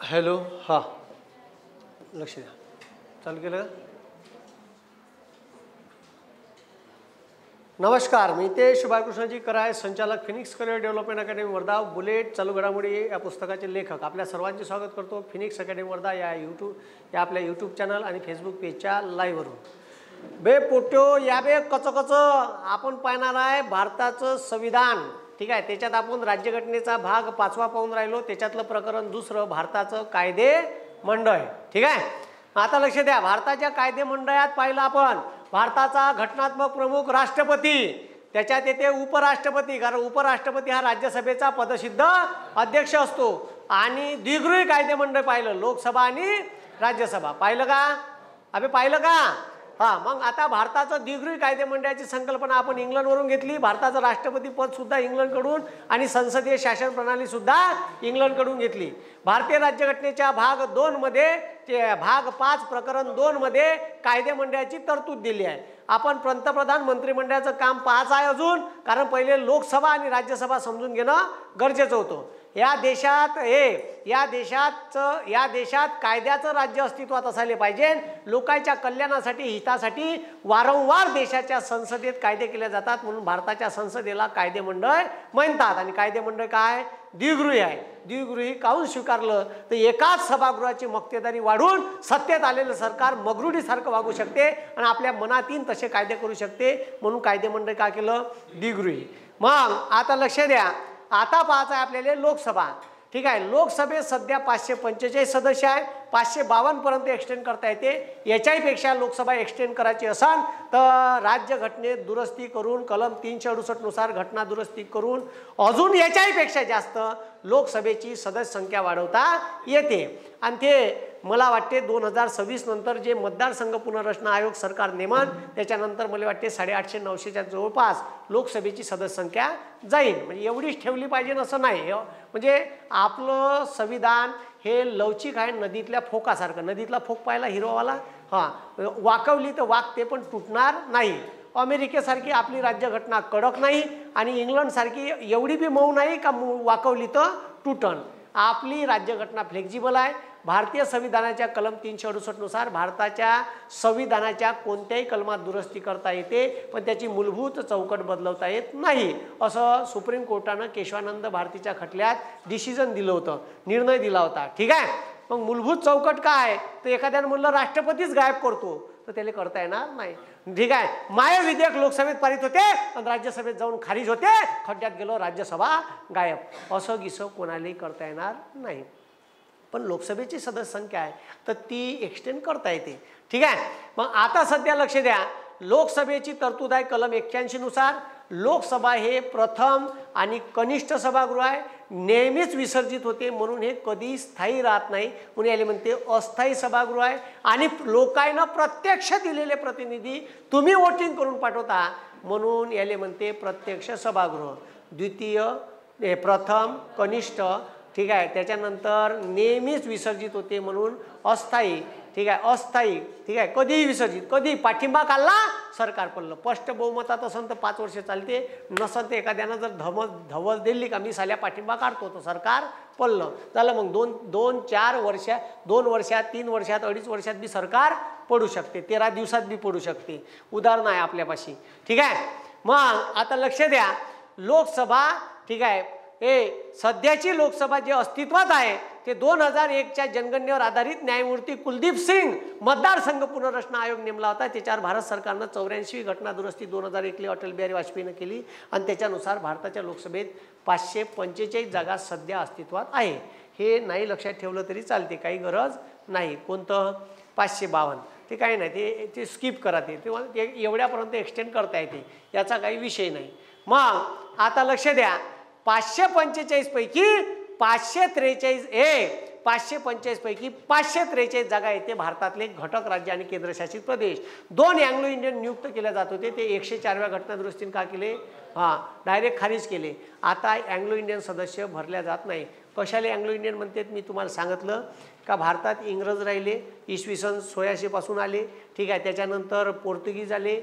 Hello, हां, लक्ष द्या. चालू केलं. नमस्कार, मी तेज बाळकृष्णजी कराय, संचालक Phoenix career development academy Wardha. Bullet चालू घडामोडी या पुस्तकाचे लेखक. आपल्या सर्वांचे स्वागत करतो फिनिक्स अकॅडमी वर्धा या आपल्या यूट्यूब चॅनल आणि फेसबुक पेजच्या लाईव्हवरून. बे पोट्यो या बे कच आपण पाहणार आहे भारताचं संविधान. ठीक आहे, त्याच्यात आपण राज्यघटनेचा भाग 5वा पाहून राहिलो. त्याच्यातलं प्रकरण 2 भारताचं कायदे मंडळ. ठीक आहे, आता लक्ष द्या. भारताच्या कायदे मंडळात पाहिलं आपण भारताचा घटनात्मक प्रमुख राष्ट्रपती, त्याच्यात येते उपराष्ट्रपती, कारण उपराष्ट्रपती हा राज्यसभेचा पदसिद्ध अध्यक्ष असतो. आणि द्विगृही कायदे मंडळ पाहिलं, लोकसभा आणि राज्यसभा. पाहिलं का? अबे पाहिलं का? हां, मग आता भारताचं द्विगृही कायदे मंडळाची संकल्पना आपण इंग्लंडवरून घेतली. भारताचं राष्ट्रपती पद सुद्धा इंग्लंडकडून आणि संसदीय शासन प्रणाली सुद्धा इंग्लंडकडून घेतली. भारतीय राज्यघटनेच्या भाग 2 मध्ये भाग 5 प्रकरण 2 मध्ये कायदे मंडळाची तरतूद दिली आहे. आपण पंतप्रधान मंत्रिमंडळाचं काम पाहायचं आहे अजून, कारण पहिले लोकसभा आणि राज्यसभा समजून घेणं गरजेचं होतं. या देशात कायद्याचं राज्य अस्तित्वात असायला पाहिजे. लोकांच्या कल्याणासाठी, हितासाठी वारंवार देशाच्या संसदेत कायदे केले जातात, म्हणून भारताच्या संसदेला कायदे मंडळ म्हणतात. आणि कायदे मंडळ काय? द्विगृही आहे. द्विगृही काहून स्वीकारलं तर एकाच सभागृहाची मक्तेदारी वाढून सत्तेत आलेलं सरकार मगरुडीसारखं वागू शकते आणि आपल्या मनात येईल तसे कायदे करू शकते, म्हणून कायदे मंडळ काय केलं? द्विगृही. मग आता लक्ष द्या. आता पाहायचं आहे आपल्याला लोकसभा. ठीक आहे, लोकसभेत सध्या 545 सदस्य आहे. 552 पर्यंत एक्सटेंड करता येते. याच्याही पेक्षा लोकसभा एक्सटेंड करायची असेल तर राज्यघटनेत दुरुस्ती करून कलम 368 नुसार घटना दुरुस्ती करून अजून याच्याही पेक्षा जास्त लोकसभेची सदस्य संख्या वाढवता येते. आणि ते मला वाटते 2026 नंतर जे मतदारसंघ पुनर्रचना आयोग सरकार नेमन, त्याच्यानंतर मला वाटते 850-900च्या जवळपास लोकसभेची सदस्य संख्या जाईल. म्हणजे एवढीच ठेवली पाहिजे असं नाही. म्हणजे आपलं संविधान हे लवचिक आहे, नदीतल्या फोकासारखं. नदीतला फोक पाहिला हिरवावाला, हां, वाकवली तर वाकते पण तुटणार नाही. अमेरिकेसारखी आपली राज्यघटना कडक नाही आणि इंग्लंडसारखी एवढी बी मऊ नाही का वाकवली तर तुटन. आपली राज्यघटना फ्लेक्झिबल आहे. भारतीय संविधानाच्या कलम 368 नुसार भारताच्या संविधानाच्या कोणत्याही कलमात दुरुस्ती करता येते, पण त्याची मूलभूत चौकट बदलवता येत नाही, असं सुप्रीम कोर्टानं केशवानंद भारतीच्या खटल्यात डिसिजन दिलं होतं, निर्णय दिला होता. ठीक आहे, मग मूलभूत चौकट काय? तर एखाद्यानं म्हणलं राष्ट्रपतीच गायब करतो तर त्याला करता येणार नाही. ठीक आहे, माय विधेयक लोकसभेत पारित होते आणि राज्यसभेत जाऊन खारिज होते, खड्ड्यात गेलो, राज्यसभा गायब. असं गिसं कोणालाही करता येणार नाही. पण लोकसभेची सदस्य संख्या आहे तर ती एक्सटेंड करता येते. ठीक आहे, मग आता सध्या लक्ष द्या. लोकसभेची तरतूद आहे कलम 81 नुसार. लोकसभा हे प्रथम आणि कनिष्ठ सभागृह आहे. नेहमीच विसर्जित होते, म्हणून हे कधी स्थायी राहत नाही, म्हणून याला म्हणते अस्थायी सभागृह आहे. आणि लोकांना प्रत्यक्ष दिलेले प्रतिनिधी तुम्ही वोटिंग करून पाठवता, म्हणून याला म्हणते प्रत्यक्ष सभागृह. द्वितीय, प्रथम, कनिष्ठ. ठीक आहे, त्याच्यानंतर नेहमीच विसर्जित होते म्हणून अस्थायी. ठीक आहे, अस्थायी. ठीक आहे, कधीही विसर्जित, कधी पाठिंबा काढला सरकार पडलं. स्पष्ट बहुमतात असेल तर 5 वर्ष चालते, नसेल तर एखाद्यानं जर धवल दिली का मी साल्या पाठिंबा काढतो तर सरकार पडलं झालं. मग 2-4 वर्ष, 2 वर्षात, 3 वर्षात, 2.5 वर्षात बी सरकार पडू शकते, 13 दिवसात बी पडू शकते. उदाहरण आहे आपल्यापाशी. ठीक आहे, मग आता लक्ष द्या. लोकसभा, ठीक आहे, सध्याची लोकसभा जे अस्तित्वात आहे ते 2001च्या जनगणनेवर आधारित न्यायमूर्ती कुलदीप सिंग मतदारसंघ पुनर्रचना आयोग नेमला होता. त्याच्यावर भारत सरकारनं 84वी घटना दुरुस्ती 2001ली अटल बिहारी वाजपेयीनं केली आणि त्याच्यानुसार भारताच्या लोकसभेत 545 जागा सध्या अस्तित्वात आहे. हे नाही लक्षात ठेवलं तरी चालते, काही गरज नाही. कोणतं? 552. ते काही नाही, ते स्किप करा. ते एवढ्यापर्यंत एक्सटेंड करता येते, याचा काही विषय नाही. मग आता लक्ष द्या. 545 पैकी 543 पैकी 543 जागा येते भारतातले घटक राज्य आणि केंद्रशासित प्रदेश. 2 अँग्लो इंडियन नियुक्त केले जात होते, ते 104व्या घटना दुरुस्तीने का केले? हां, डायरेक्ट खारिज केले. आता अँग्लो इंडियन सदस्य भरल्या जात नाही. कशाला अँग्लो इंडियन म्हणतात मी तुम्हाला सांगितलं का? भारतात इंग्रज राहिले, इसवी सन 1600 पासून आले. ठीक आहे, त्याच्यानंतर पोर्तुगीज आले.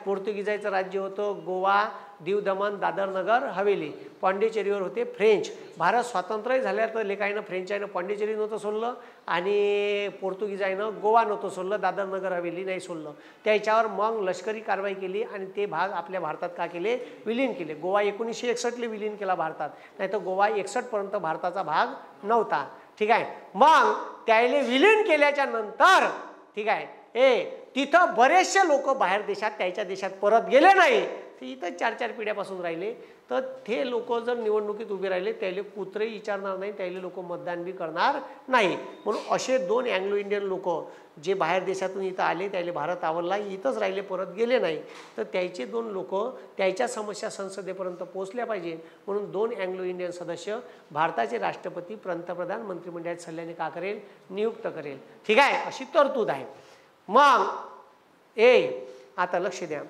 पोर्तुगीजाचं राज्य होतं गोवा दीव दमण दादर नगर हवेली, पाँडिचेरीवर होते फ्रेंच. भारत स्वातंत्र्य झाल्या तर लेखाईनं फ्रेंचाईनं पाँडिचेरी नव्हतं सोडलं आणि पोर्तुगीजाईनं गोवा नव्हतं सोडलं, दादर नगर हवेली नाही सोडलं. त्याच्यावर मग लष्करी कारवाई केली आणि ते भाग आपल्या भारतात का केले, विलीन केले. गोवा 1961ला विलीन केला भारतात, नाही तर गोवा 61पर्यंत भारताचा भाग नव्हता. ठीक आहे. मग त्याला विलीन केल्याच्या नंतर ठीक आहे तिथं बरेचसे लोक बाहेर देशात त्याच्या देशात परत गेले नाही, ते इथं 4-4 पिढ्यापासून राहिले. तर ते लोक जर निवडणुकीत उभे राहिले त्याला कुत्रे विचारणार नाही, त्याला लोक मतदान बी करणार नाही. म्हणून असे 2 अँग्लो इंडियन लोक जे बाहेर देशातून इथं आले, त्याला भारत आवडला, इथंच राहिले, परत गेले नाही, तर त्याचे 2 लोक त्याच्या समस्या संसदेपर्यंत पोहोचल्या पाहिजे. म्हणून 2 अँग्लो इंडियन सदस्य भारताचे राष्ट्रपती पंतप्रधान मंत्रिमंडळाच्या सल्ल्याने का करेल, नियुक्त करेल. ठीक आहे, अशी तरतूद आहे. मग आता लक्ष द्या.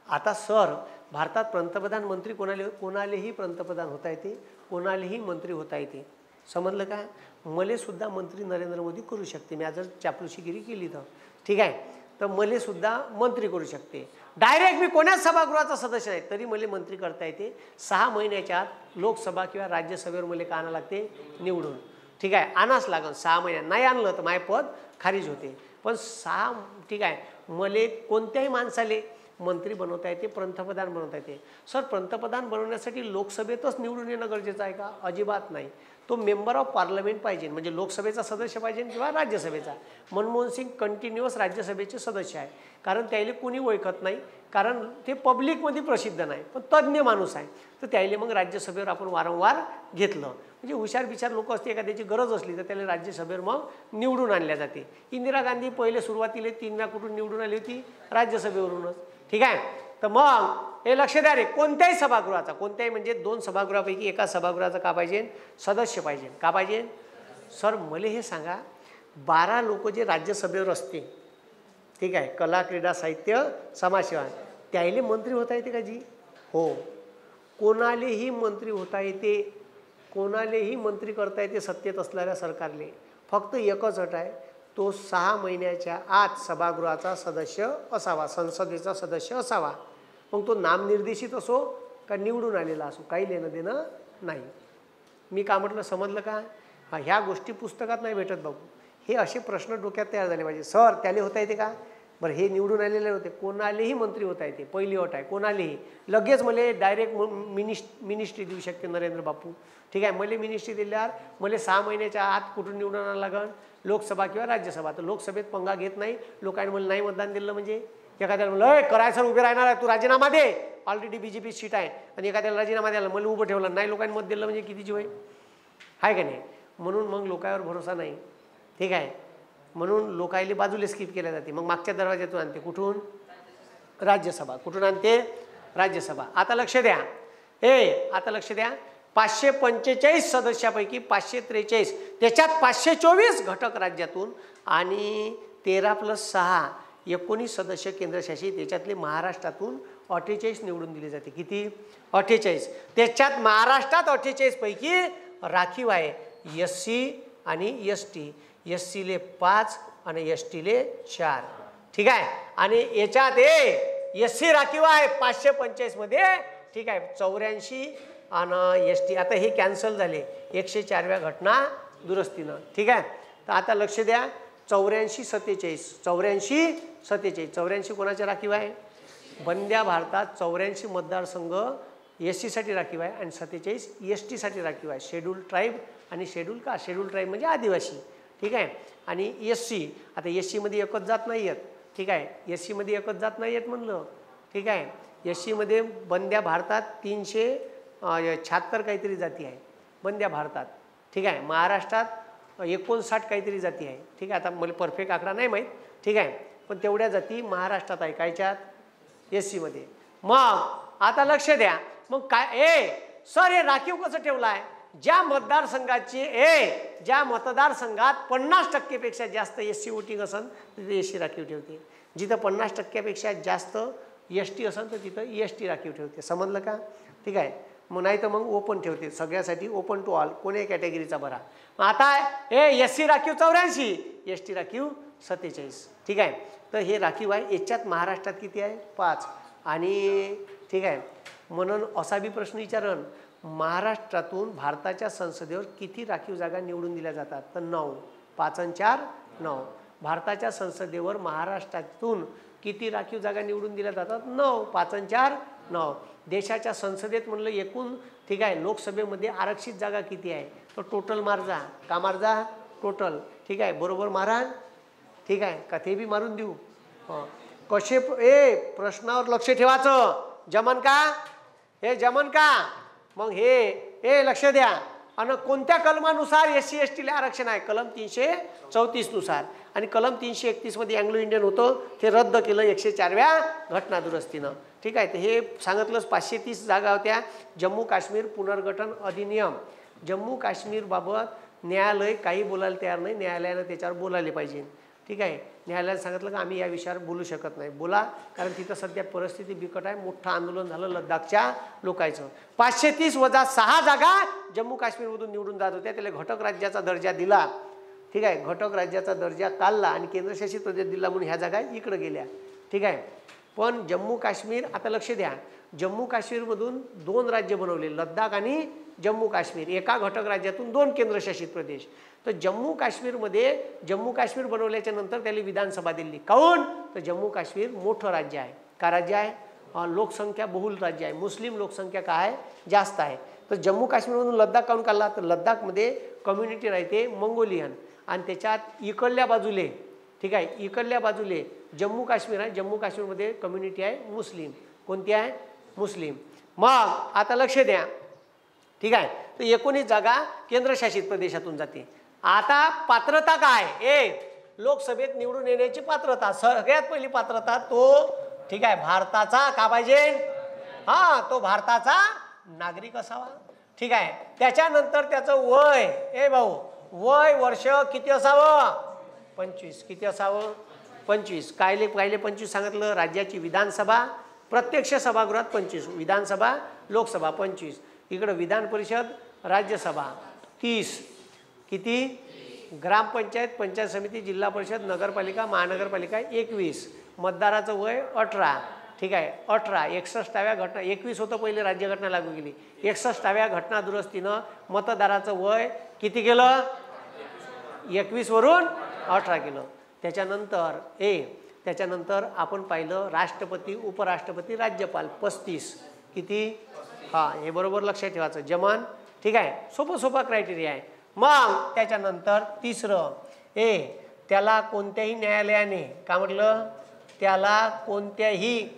आता सर भारतात पंतप्रधान मंत्री कोणालेही पंतप्रधान होता येते, कोणालेही मंत्री होता येते. समजलं का? मले सुद्धा मंत्री नरेंद्र मोदी करू शकते, मी जर चापलुशीगिरी केली तर. ठीक आहे, तर मले सुद्धा मंत्री करू शकते. डायरेक्ट मी कोणाच सभागृहाचा सदस्य नाही तरी मला मंत्री करता येते. 6 महिन्याच्या आत लोकसभा किंवा राज्यसभेवर मला का आणावं लागते, निवडून. ठीक आहे, आणाच लागेल. 6 महिन्यात नाही आणलं तर माझे पद खारिज होते. पण 6 ठीक आहे, मले कोणत्याही माणसाले मंत्री बनवता येते, पंतप्रधान बनवता येते. सर पंतप्रधान बनवण्यासाठी लोकसभेतच निवडून येणं गरजेचं आहे का? अजिबात नाही. तो मेंबर ऑफ पार्लमेंट पाहिजे, म्हणजे लोकसभेचा सदस्य पाहिजे किंवा राज्यसभेचा. मनमोहन सिंग कंटिन्युअस राज्यसभेचे सदस्य आहे, कारण त्याला कोणी ओळखत नाही, कारण ते पब्लिकमध्ये प्रसिद्ध नाही, पण तज्ज्ञ माणूस आहे. तर त्याला मग राज्यसभेवर आपण वारंवार घेतलं. म्हणजे हुशार बिचार लोक असते, एखाद्याची गरज असली तर त्याला राज्यसभेवर मग निवडून आणल्या जाते. इंदिरा गांधी पहिले सुरुवातीला 3 वेळा कुठून निवडून आली होती, राज्यसभेवरूनच. ठीक आहे, तर मग हे लक्ष द्या रे, कोणत्याही सभागृहाचा, कोणत्याही म्हणजे 2 सभागृहापैकी एका सभागृहाचा का पाहिजे, सदस्य पाहिजे. का पाहिजे? सर मला हे सांगा, 12 लोक जे राज्यसभेवर असते, ठीक आहे, कला क्रीडा साहित्य समाजसेवा, त्याला मंत्री होता येते का जी? हो, कोणालेही मंत्री होता येते, कोणालेही मंत्री करता येते सत्तेत असणाऱ्या सरकारले. फक्त एकच अट आहे, तो 6 महिन्याच्या आत सभागृहाचा सदस्य असावा, संसदेचा सदस्य असावा. मग तो नामनिर्देशित असो का निवडून आलेला असो, काही लेणं देणं नाही. मी का म्हटलं, समजलं का? ह्या गोष्टी पुस्तकात नाही भेटत बाबू. हे असे प्रश्न डोक्यात तयार झाले पाहिजे. सर त्याला होता येते का? बरं, हे निवडून आलेले होते, कोणालेही मंत्री होता येते, पहिली अट आहे. कोणालेही लगेच मला डायरेक्ट मिनिस्ट्री देऊ शकते नरेंद्र बापू. ठीक आहे, मला मिनिस्ट्री दिल्यावर मला 6 महिन्याच्या आत कुठून निवडून आणावं लागेल, लोकसभा किंवा राज्यसभा. तर लोकसभेत पंगा घेत नाही, लोकांनी मला नाही मतदान दिलं म्हणजे एखाद्याला म्हणलं करायचं उभे राहणार आहे, तू राजीनामा दे, ऑलरेडी BJP सीट आहे, आणि एखाद्याला राजीनामा द्यायला मला उभं ठेवलं नाही, लोकांनी मत दिलं म्हणजे किती जीव आहे का नाही? म्हणून मग लोकांवर भरोसा नाही. ठीक आहे, म्हणून लोकायले बाजूला स्किप केल्या जाते. मग मागच्या दरवाज्यातून आणते, कुठून? राज्यसभा. कुठून आणते? राज्यसभा. आता लक्ष द्या, आता लक्ष द्या, 545 सदस्यापैकी 543, त्याच्यात 524 घटक राज्यातून आणि 13 + 6 19 सदस्य केंद्रशासित, त्याच्यातले महाराष्ट्रातून 48 निवडून दिले जाते. किती? 48. त्याच्यात महाराष्ट्रात 48 पैकी राखीव आहे SC आणि ST. SCले 5 आणि STले 4. ठीक आहे, आणि याच्यात SC राखीव आहे 545 मध्ये. ठीक आहे, 84 आणि ST आता हे कॅन्सल झाले 104व्या घटना दुरुस्तीनं. ठीक आहे, तर आता लक्ष द्या, 84-47 84 कोणाच्या राखीव आहे? बंद्या भारतात 84 मतदारसंघ SCसाठी राखीव आहे आणि 47 STसाठी राखीव आहे. शेड्यूल ट्राईब आणि शेड्यूल कास्ट. शेड्यूल ट्राईब म्हणजे आदिवासी. ठीक आहे, आणि SC, आता SCमध्ये एकच जात नाही आहेत. ठीक आहे, SCमध्ये एकच जात नाही आहेत म्हणलं. ठीक आहे, SCमध्ये बंद्या भारतात 376 काहीतरी जाती आहे बंद्या भारतात. ठीक आहे, महाराष्ट्रात 59 काहीतरी जाती आहे. ठीक आहे, आता मला परफेक्ट आकडा नाही माहीत. ठीक आहे, पण तेवढ्या जाती महाराष्ट्रात आहे, कायच्यात? SCमध्ये. मग आता लक्ष द्या, मग काय सर हे राखीव कसं ठेवलं आहे? ज्या मतदारसंघाचे ज्या मतदारसंघात 50% पेक्षा जास्त SC वोटिंग असेल तिथे SC राखीव ठेवते. जिथं 50% जास्त ST असेल तर तिथं ST राखीव ठेवते. समजलं का? ठीक आहे, मग नाही तर मग ओपन ठेवते, सगळ्यासाठी ओपन टू ऑल, कोणी कॅटेगरीचा भरा. आता SC राखीव 84, ST राखीव 47. ठीक आहे, तर हे राखीव आहे. याच्यात महाराष्ट्रात किती आहे? 5 आणि ठीक आहे. म्हणून असा बी प्रश्न विचारण, महाराष्ट्रातून भारताच्या संसदेवर किती राखीव जागा निवडून दिल्या जातात? तर 9. 5 आणि 4 9. भारताच्या संसदेवर महाराष्ट्रातून किती राखीव जागा निवडून दिल्या जातात? 9. 5 आणि 4 9. देशाच्या संसदेत म्हणलं एकूण, ठीक आहे, लोकसभेमध्ये आरक्षित जागा किती आहे? तर टोटल मारजा. का मारजा? टोटल. ठीक आहे, बरोबर मारा. ठीक आहे का? ते बी मारून देऊ. कसे प्रश्नावर लक्ष ठेवायचं. जमन का? हे जमन का? मग हे लक्ष द्या. आणि कोणत्या कलमानुसार SC ST ला आरक्षण आहे? कलम 334 नुसार. आणि कलम 331 मध्ये अँग्लो इंडियन होतं, ते रद्द केलं 104व्या घटना दुरुस्तीनं. ठीक आहे. तर हे सांगितलंच. 530 जागा होत्या. जम्मू काश्मीर पुनर्गठन अधिनियम. जम्मू काश्मीरबाबत न्यायालय काही बोलायला तयार नाही. न्यायालयानं त्याच्यावर बोलायला पाहिजे. ठीक आहे. न्यायालयाने सांगितलं की आम्ही या विषयावर बोलू शकत नाही. बोला, कारण तिथं सध्या परिस्थिती बिकट आहे. मोठं आंदोलन झालं लडाखच्या लोकांचं. 530 वजा 6 जागा जम्मू काश्मीरमधून निवडून जात होत्या. त्याला घटक राज्याचा दर्जा दिला. ठीक आहे. घटक राज्याचा दर्जा काढला आणि केंद्रशासित प्रदेश दिला म्हणून ह्या जागा इकडे गेल्या. ठीक आहे. पण जम्मू काश्मीर, आता लक्ष द्या, जम्मू काश्मीरमधून 2 राज्य बनवले, लडाख आणि जम्मू काश्मीर. एका घटक राज्यातून 2 केंद्रशासित प्रदेश. तर जम्मू काश्मीरमध्ये जम्मू काश्मीर बनवल्याच्या नंतर त्याला विधानसभा दिली. काऊन? तर जम्मू काश्मीर मोठं राज्य आहे. का राज्य आहे? लोकसंख्या बहुल राज्य आहे. मुस्लिम लोकसंख्या काय आहे? जास्त आहे. तर जम्मू काश्मीरमधून लडाख काऊन काढला? तर लडाखमध्ये कम्युनिटी राहते मंगोलियन, आणि त्याच्यात इकडल्या बाजूले, ठीक आहे, इकडल्या बाजूले जम्मू काश्मीर आहे. जम्मू काश्मीरमध्ये कम्युनिटी आहे मुस्लिम. कोणती आहे? मुस्लिम. मग आता लक्ष द्या. ठीक आहे. तर 19 जागा केंद्रशासित प्रदेशातून जाते. आता पात्रता काय? लोकसभेत निवडून येण्याची पात्रता. सगळ्यात पहिली पात्रता तो, ठीक आहे, भारताचा का पाहिजे? तो भारताचा नागरिक असावा. ठीक आहे. त्याच्यानंतर त्याचं वय, वय वर्ष किती असावं? 25. किती असावं? 25. कायले 25 सांगितलं? राज्याची विधानसभा, प्रत्यक्ष सभागृहात 25, विधानसभा लोकसभा 25, इकडं विधान परिषद राज्यसभा 30. किती? ग्रामपंचायत, पंचायत समिती, जिल्हा परिषद, नगरपालिका, महानगरपालिका 21. मतदाराचं वय 18. ठीक आहे. 18. 61व्या घटना, 21 होतं पहिले, राज्यघटना लागू केली. 61व्या घटना दुरुस्तीनं मतदाराचं वय किती केलं? 21 वरून 18 केलं. त्याच्यानंतर आपण पाहिलं राष्ट्रपती, उपराष्ट्रपती, राज्यपाल 35. किती? हे बरोबर लक्षात ठेवायचं. जमान. ठीक आहे. सोपा क्रायटेरिया आहे. मग त्याच्यानंतर तिसरं, त्याला कोणत्याही न्यायालयाने, का म्हटलं? त्याला कोणत्याही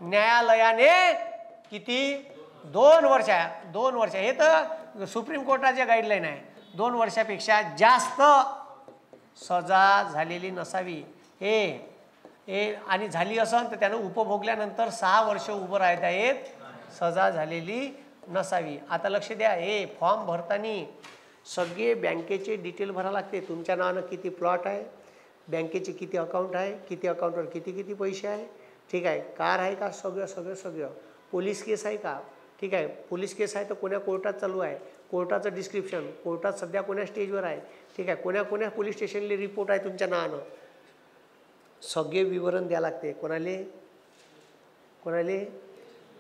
न्यायालयाने किती? 2 वर्ष. हे तर सुप्रीम कोर्टाचे गाईडलाईन आहे. 2 वर्षापेक्षा जास्त सजा झालेली नसावी. आणि झाली असेल तर त्यानं उपभोगल्यानंतर 6 वर्ष उभं राहता येत, सजा झालेली नसावी. आता लक्ष द्या. फॉर्म भरताना सगळे बँकेचे डिटेल भरावं लागते. तुमच्या नावानं किती प्लॉट आहे, बँकेचे किती अकाउंट आहे, किती अकाउंटवर किती पैसे आहे, ठीक आहे, कार आहे का, सगळं. पोलीस केस आहे का, ठीक आहे, पोलीस केस आहे तर कोण्या कोर्टात चालू आहे, कोर्टाचं डिस्क्रिप्शन, कोर्टात सध्या कोण्या स्टेजवर आहे, ठीक आहे, कोण्या पोलीस स्टेशनले रिपोर्ट आहे तुमच्या नावानं, सगळे विवरण द्यावं लागते. कोणाले?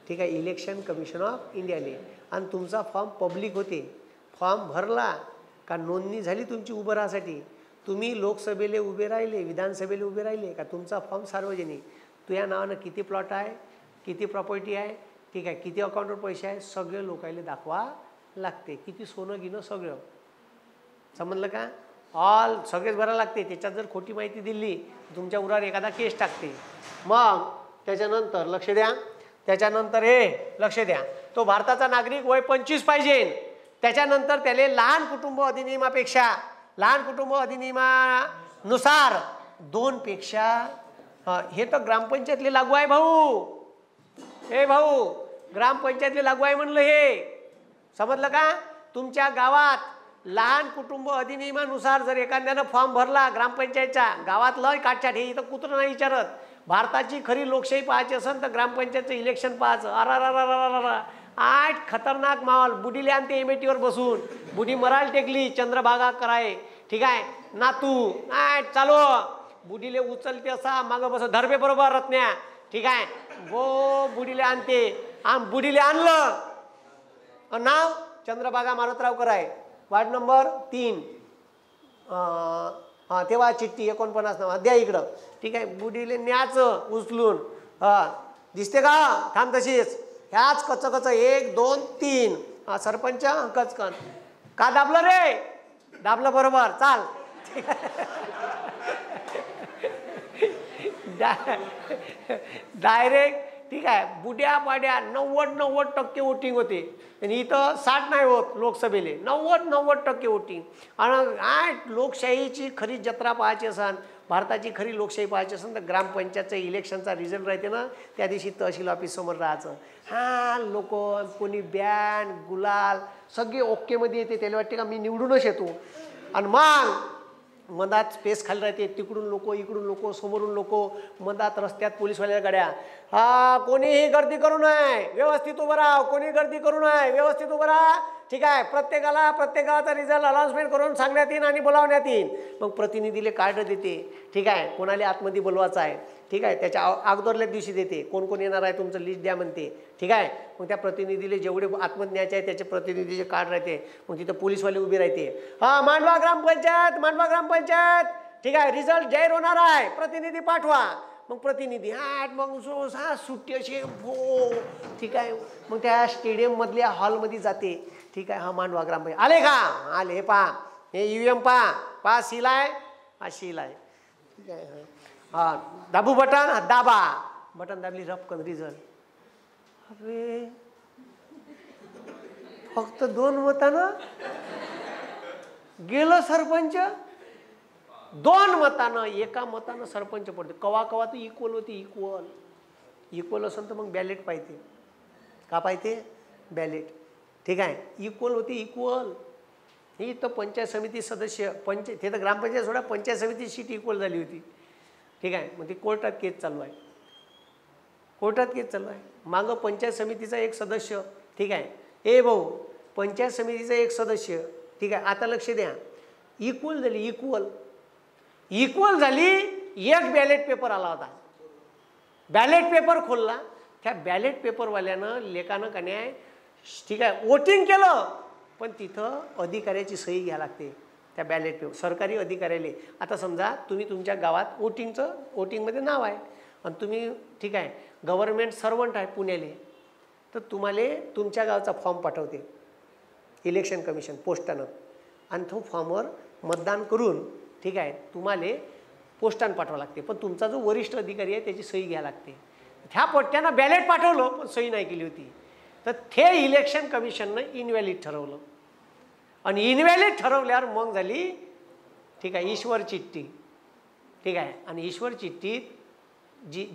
ठीक आहे, इलेक्शन कमिशन ऑफ इंडियाले. आणि तुमचा फॉर्म पब्लिक होते. फॉर्म भरला का नोंदणी झाली तुमची उभं राहासाठी, तुम्ही लोकसभेला उभे राहिले, विधानसभेला उभे राहिले का तुमचा फॉर्म सार्वजनिक. तुझ्या नावानं किती प्लॉट आहे, किती प्रॉपर्टी आहे, ठीक आहे, किती अकाउंटवर पैसे आहे, सगळे लोकायला दाखवा लागते. किती सोनं गिनं सगळं. समजलं का? ऑल सगळेच भरायला लागते. त्याच्यात जर खोटी माहिती दिली तुमच्या उरावर एखादा केस टाकते. मग त्याच्यानंतर लक्ष द्या. लक्ष द्या, तो भारताचा नागरिक, वय 25 पाहिजे. त्याच्यानंतर त्याला लहान कुटुंब अधिनियमानुसार 2 पेक्षा, हे तर ग्रामपंचायतले लागू आहे भाऊ. ग्रामपंचायतले लागू आहे म्हणलं. हे समजलं का? तुमच्या गावात लहान कुटुंब अधिनियमानुसार जर एखाद्यानं फॉर्म भरला ग्रामपंचायतचा, गावात लय काटछाट, हे इथं कुत्रं नाही विचारत. भारताची खरी लोकशाही पाहायची असेल तर ग्रामपंचायतचं इलेक्शन पाहायचं. अरा 8 खतरनाक माहोल. बुडीले आणते एमएटीवर बसून, बुडी मराल टेकली, चंद्रभागा कराय, ठीक आहे, नातू चालू, बुडीले उचलते असा मागं बस धरबे बरोबर रत्न्या, ठीक आहे. गो बुडीले आणते, बुडीले आणलं. नाव चंद्रभागा मारुतरावकर आहे, वार्ड नंबर 3. हां तेव्हा चिठ्ठी 49 नाव द्या इकडं, ठीक आहे. बुडीले न्याचं उचलून. दिसते का? थांब तशीच ह्याच कच कच 1 2 3. सरपंच कचकन का दाबलं रे? दाबलं बरोबर, चाल. डायरेक्ट, ठीक आहे. बुड्या पाड्या 90% वोटिंग होते आणि इथं 60 नाही होत लोकसभेले, 90% वोटिंग. आणि लोकशाहीची खरी जत्रा पाहायची असन, भारताची खरी लोकशाही पाहायची असेल तर ग्रामपंचायतच्या इलेक्शनचा रिझल्ट राहते ना, त्या दिवशी तहसील ऑफिस समोर राहायचं. लोक कोणी बॅन गुलाल सगळे ओकेमध्ये येते, त्याला वाटते का मी निवडूनच येतो. आणि मग मधात स्पेस खाली राहते, तिकडून लोक इकडून लोक समोरून लोक, मधात रस्त्यात पोलीसवाल्या गाड्या. कोणीही गर्दी करू नये, व्यवस्थित उभं राहा, कोणी गर्दी करू नये, व्यवस्थित उभं राहा, ठीक आहे. प्रत्येकाचा रिझल्ट अनाउन्समेंट करून सांगण्यात येईल आणि बोलावण्यात येईल. मग प्रतिनिधीले कार्ड देते, ठीक आहे. कोणाला आतमध्ये बोलवायचं आहे, ठीक आहे, त्याच्या अगोदरल्या दिवशी देते, कोण कोण येणार आहे तुमचं लिस्ट द्या म्हणते, ठीक आहे. मग त्या प्रतिनिधीले जेवढे आतमध्ये न्यायचे आहे त्याचे प्रतिनिधीचे कार्ड राहते. मग तिथं पोलीसवाले उभी राहते. मांडवा ग्रामपंचायत, ठीक आहे, रिझल्ट जाहीर होणार आहे, प्रतिनिधी पाठवा. मग प्रतिनिधी मग सुट्टी अशी हो, ठीक आहे. मग त्या स्टेडियम मधल्या हॉलमध्ये जाते, ठीक आहे. मांडवा ग्रामपंचायत आले का? आले. पहा हे UM पहा सील आहे, सील आहे, ठीक आहे. दाबू बटन, दाबा बटन दाबली, रपकन रिझल्ट. अरे फक्त 2 मतानं गेलं सरपंच, 2 मतानं, 1 मतानं सरपंच पडते. कवा कवा तर इक्वल होती, इक्वल असेल तर मग बॅलेट पाहिजे. का पाहिजे? बॅलेट, ठीक आहे. इक्वल होती, इक्वल. ही तर पंचायत समिती सदस्य, ते तर ग्रामपंचायत सोडा, पंचायत समिती सीट इक्वल झाली होती, ठीक आहे. मग ती कोर्टात केस चालू आहे, मागं पंचायत समितीचा एक सदस्य, ठीक आहे. भाऊ पंचायत समितीचा एक सदस्य, ठीक आहे. आता लक्ष द्या, इक्वल झाली, इक्वल झाली. एक बॅलेट पेपर आला होता, बॅलेट पेपर खोलला, त्या बॅलेट पेपरवाल्यानं लेखानं का नाही, ठीक आहे, वोटिंग केलं, पण तिथं अधिकाऱ्याची सही घ्यावी लागते त्या बॅलेट पेपर, सरकारी अधिकाऱ्याले. आता समजा तुम्ही तुमच्या गावात वोटिंगमध्ये नाव आहे आणि तुम्ही, ठीक आहे, गव्हर्नमेंट सर्वंट आहे पुण्याले, तर तुम्हाला तुमच्या गावचा फॉर्म पाठवते इलेक्शन कमिशन पोस्टानं, आणि तो फॉर्मवर मतदान करून, ठीक आहे, तुम्हाला पोस्टानं पाठवावं लागते. पण तुमचा जो वरिष्ठ अधिकारी आहे त्याची सही घ्यावी लागते. ह्या पोट्ट्यानं बॅलेट पाठवलं पण सही नाही केली होती, तर ते इलेक्शन कमिशननं इनव्हॅलिड ठरवलं. आणि इनव्हॅलिड ठरवल्यावर मग झाली, ठीक आहे, ईश्वर चिठ्ठी, ठीक आहे. आणि ईश्वर चिठ्ठीत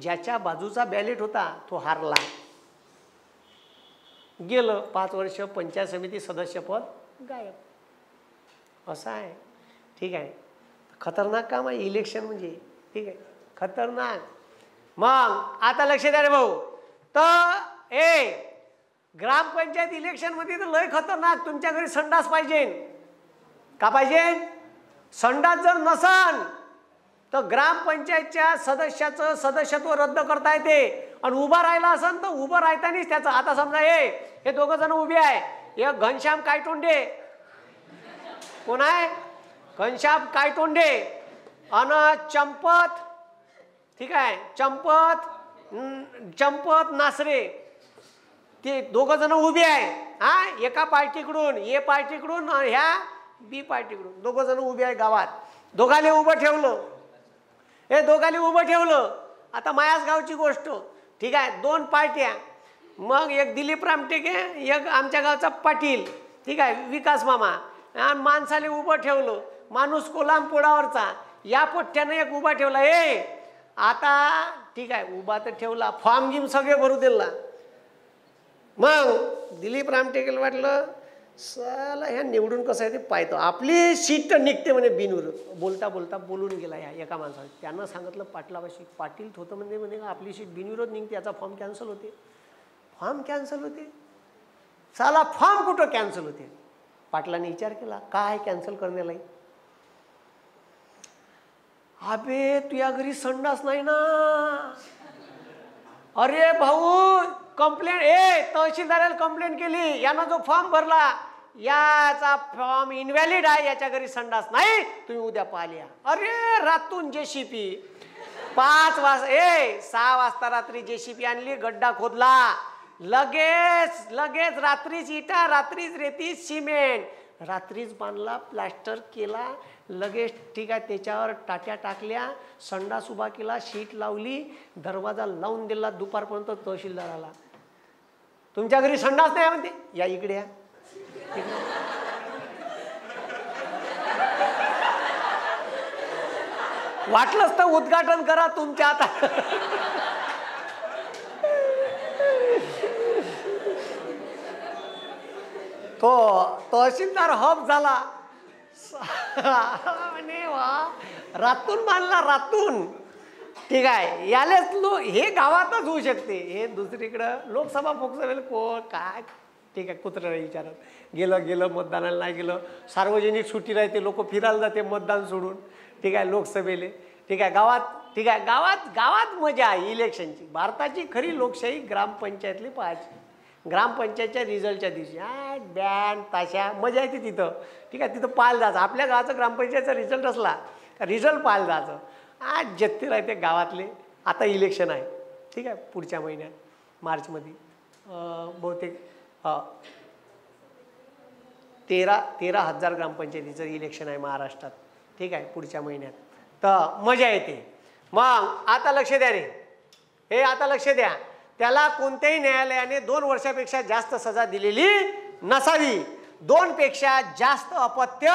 ज्याच्या बाजूचा बॅलेट होता तो हारला, गेलं 5 वर्ष पंचायत समिती सदस्यपद गायब. असं आहे, ठीक आहे. खतरनाक काम आहे इलेक्शन म्हणजे, ठीक आहे, खतरनाक. मग आता लक्ष द्या रे भाऊ, तर ग्रामपंचायत इलेक्शनमध्ये तर लय खतरनाक. तुमच्या घरी संडास पाहिजे का? पाहिजे. संडास जर नसन तर ग्रामपंचायतच्या सदस्याचं सदस्यत्व रद्द करता येते. आणि उभा राहिला असन तर उभं राहतानीच त्याचं, आता समजा हे 2 जण उभे आहे, एक घनश्याम कायतोंडे, कोण आहे? घनश्याम कायतोंडे, आणि चंपत, ठीक आहे, चंपत नासरे, ते 2 जण उभे आहे. एका पार्टीकडून, ए पार्टीकडून, ह्या बी पार्टीकडून 2 जण उभे आहे गावात. दोघाले उभं ठेवलं, आता मायाच गावची गोष्ट, ठीक आहे. 2 पार्ट्या, मग एक दिलीप रामटेके, एक आमच्या गावचा पाटील, ठीक आहे, विकास मामा. आणि माणसाले उभं ठेवलं, माणूस कोलाम पोडावरचा, या पोट्ट्यानं एक उभा ठेवला. आता ठीक आहे, उभा तर ठेवला, फॉर्म गिम सगळे भरू दिला. मग दिलीप रामटेकेला वाटलं साला ह्या निवडून कसं आहे ते पाहतो, आपली सीट तर निघते म्हणे बिनूर. बोलता बोलता बोलून गेला ह्या एका माणसाने. त्यांना सांगितलं पाटलापाशी, पाटील होतं म्हणे आपली सीट बिनविरोध निघते, याचा फॉर्म कॅन्सल होते. साला फॉर्म कुठं कॅन्सल होते? पाटलाने विचार केला, काय कॅन्सल करण्याला? अबे तुझ्या घरी संडास नाही ना. अरे भाऊ कंप्लेंट, तहसीलदाराला कंप्लेंट केली, यानं जो फॉर्म भरला याचा फॉर्म इनव्हॅलिड आहे, याच्या घरी संडास नाही, तुम्ही उद्या पाहिल्या. अरे रातून JCP 5 वाजता 6 वाजता रात्री JCP आणली, गड्डा खोदला, लगेच रात्रीच इटा, रात्रीच रेती, सिमेंट, रात्रीच बांधला, प्लास्टर केला, लगेच ठीक आहे. त्याच्यावर टाट्या टाकल्या, संडास उभा केला, शीट लावली, दरवाजा लावून दिला. दुपारपर्यंत तहसीलदार आला, तुमच्या घरी संडास नाही म्हणते, या इकडे या. वाटलंच तर उद्घाटन करा तुमच्या आता. तो तहसीलदार हब झाला. वा रातून बांधला, रातून. ठीक आहे, यालेच हे गावातच होऊ शकते, हे दुसरीकडं लोकसभा फोकसभेला कोण काय ठीक आहे कुत्र विचारत गेलं मतदानाला नाही गेलं. सार्वजनिक सुट्टी राहते, लोक फिरायला जाते मतदान सोडून. ठीक आहे, लोकसभेले ठीक आहे, गावात ठीक आहे, गावात मजा आहे इलेक्शनची. भारताची खरी लोकशाही ग्रामपंचायतली पाहायची. ग्रामपंचायतच्या रिझल्टच्या दिवशी बँड ताशा मजा येते तिथं. ठीक आहे, तिथं पाहायला जायचं. आपल्या गावाचा ग्रामपंचायतचा रिझल्ट असला रिझल्ट पाहायला जायचं. आज जत्ती राहते गावातले. आता इलेक्शन आहे, ठीक आहे, पुढच्या महिन्यात मार्चमध्ये बहुतेक 13,000 ग्रामपंचायतीचं इलेक्शन आहे महाराष्ट्रात. ठीक आहे, पुढच्या महिन्यात. तर मजा येते. मग आता लक्ष द्या रे, आता लक्ष द्या. त्याला कोणत्याही न्यायालयाने 2 वर्षापेक्षा जास्त सजा दिलेली नसावी. 2 पेक्षा जास्त अपत्य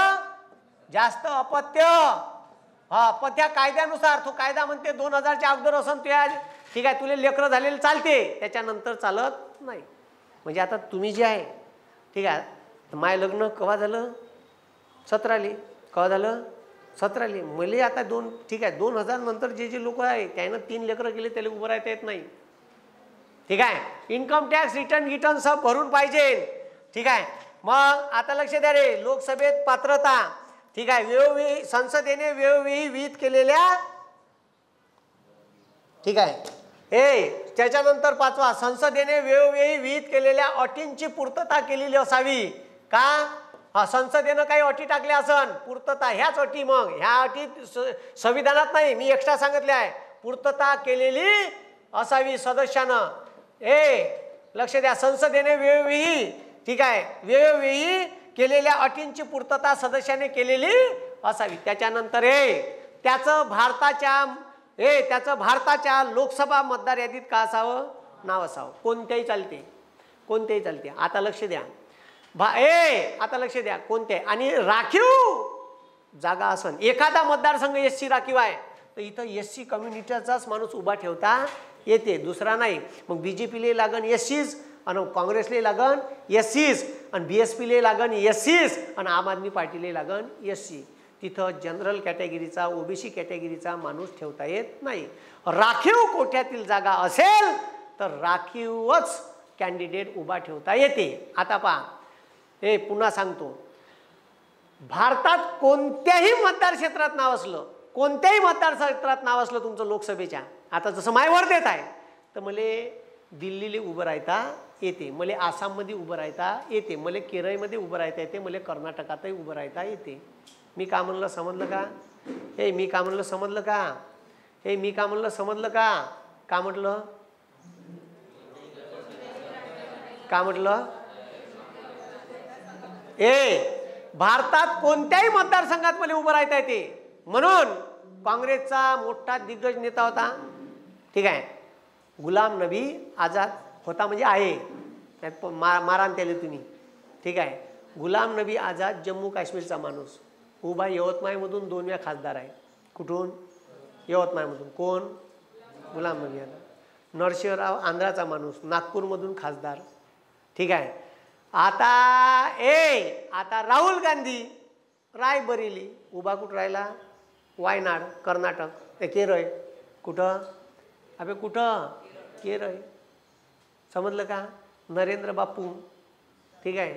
पण त्या कायद्यानुसार, तो कायदा म्हणते 2000च्या अगोदर असं ठीक आहे, तुला लेकरं झालेले चालते, त्याच्यानंतर चालत नाही. म्हणजे आता तुम्ही जे आहे ठीक आहे, माय लग्न केव्हा झालं 17ली, केव्हा झालं 17ली. मला आता ठीक आहे 2000 नंतर जे लोक आहे त्यानं 3 लेकरं गेले, त्याला उभं राहता येत नाही. ठीक आहे, इन्कम टॅक्स रिटर्न सब भरून पाहिजे. ठीक आहे, मग आता लक्ष द्या रे, लोकसभेत पात्रता. ठीक आहे, वेळोवेळी संसदेने वेळोवेळी विहित केलेल्या ठीक आहे, त्याच्यानंतर 5वा, संसदेने वेळोवेळी विहित केलेल्या अटींची पूर्तता केलेली असावी. का संसदेनं काही अटी टाकल्या असन, पूर्तता ह्याच अटी. मग ह्या अटी संविधानात नाही, मी एक्स्ट्रा सांगितले आहे. पूर्तता केलेली असावी सदस्यानं. लक्ष द्या, संसदेने वेळोवेळी ठीक आहे, वेळोवेळी केलेल्या अटींची पूर्तता सदस्याने केलेली असावी. त्याच्यानंतर त्याचं भारताच्या लोकसभा मतदार यादीत का असावं, नाव असावं. कोणत्याही चालते. आता लक्ष द्या, आता लक्ष द्या, कोणते. आणि राखीव जागा असन, एखादा मतदारसंघ SC राखीव आहे तर इथं SC कम्युनिटीचाच माणूस उभा ठेवता येते, दुसरा नाही. मग BJPला लागन SCs, आणि काँग्रेसला लागन SCs, आणि BSPला लागन SCs, आणि आम आदमी पार्टीला लागन SC. तिथं जनरल कॅटेगरीचा, OBC कॅटेगरीचा माणूस ठेवता येत नाही. राखीव कोट्यातील जागा असेल तर राखीवच कॅन्डिडेट उभा ठेवता येते. आता पहा, पुन्हा सांगतो, भारतात कोणत्याही मतदार क्षेत्रात नाव असलं, तुमचं लोकसभेच्या, आता जसं माय वर्धेत आहे तर मला दिल्लीला उभं राहता येते, मला आसाममध्ये उभं राहता येते, मला केरळमध्ये उभं राहता येते, मला कर्नाटकातही उभं राहता येते. मी का म्हणलं समजलं का? मी का म्हणलं समजलं का? का म्हटलं भारतात कोणत्याही मतदारसंघात मला उभं राहता येते. म्हणून काँग्रेसचा मोठा दिग्गज नेता होता, ठीक आहे, गुलाम नबी आझाद होता, म्हणजे आहे, मारान त्याला तुम्ही. ठीक आहे, गुलाम नबी आझाद जम्मू काश्मीरचा माणूस उभा यवतमाळमधून 2 वेळा खासदार आहे. कुठून? यवतमाळमधून. कोण? गुलाम नबी आझाद. नरसिंहराव आंध्राचा माणूस, नागपूरमधून खासदार. ठीक आहे, आता राहुल गांधी रायबरेली उभा, कुठं राहिला? वायनाड, कर्नाटक, केरळ. कुठं? कुठं? केरळ. समजलं का? नरेंद्र बापू ठीक आहे,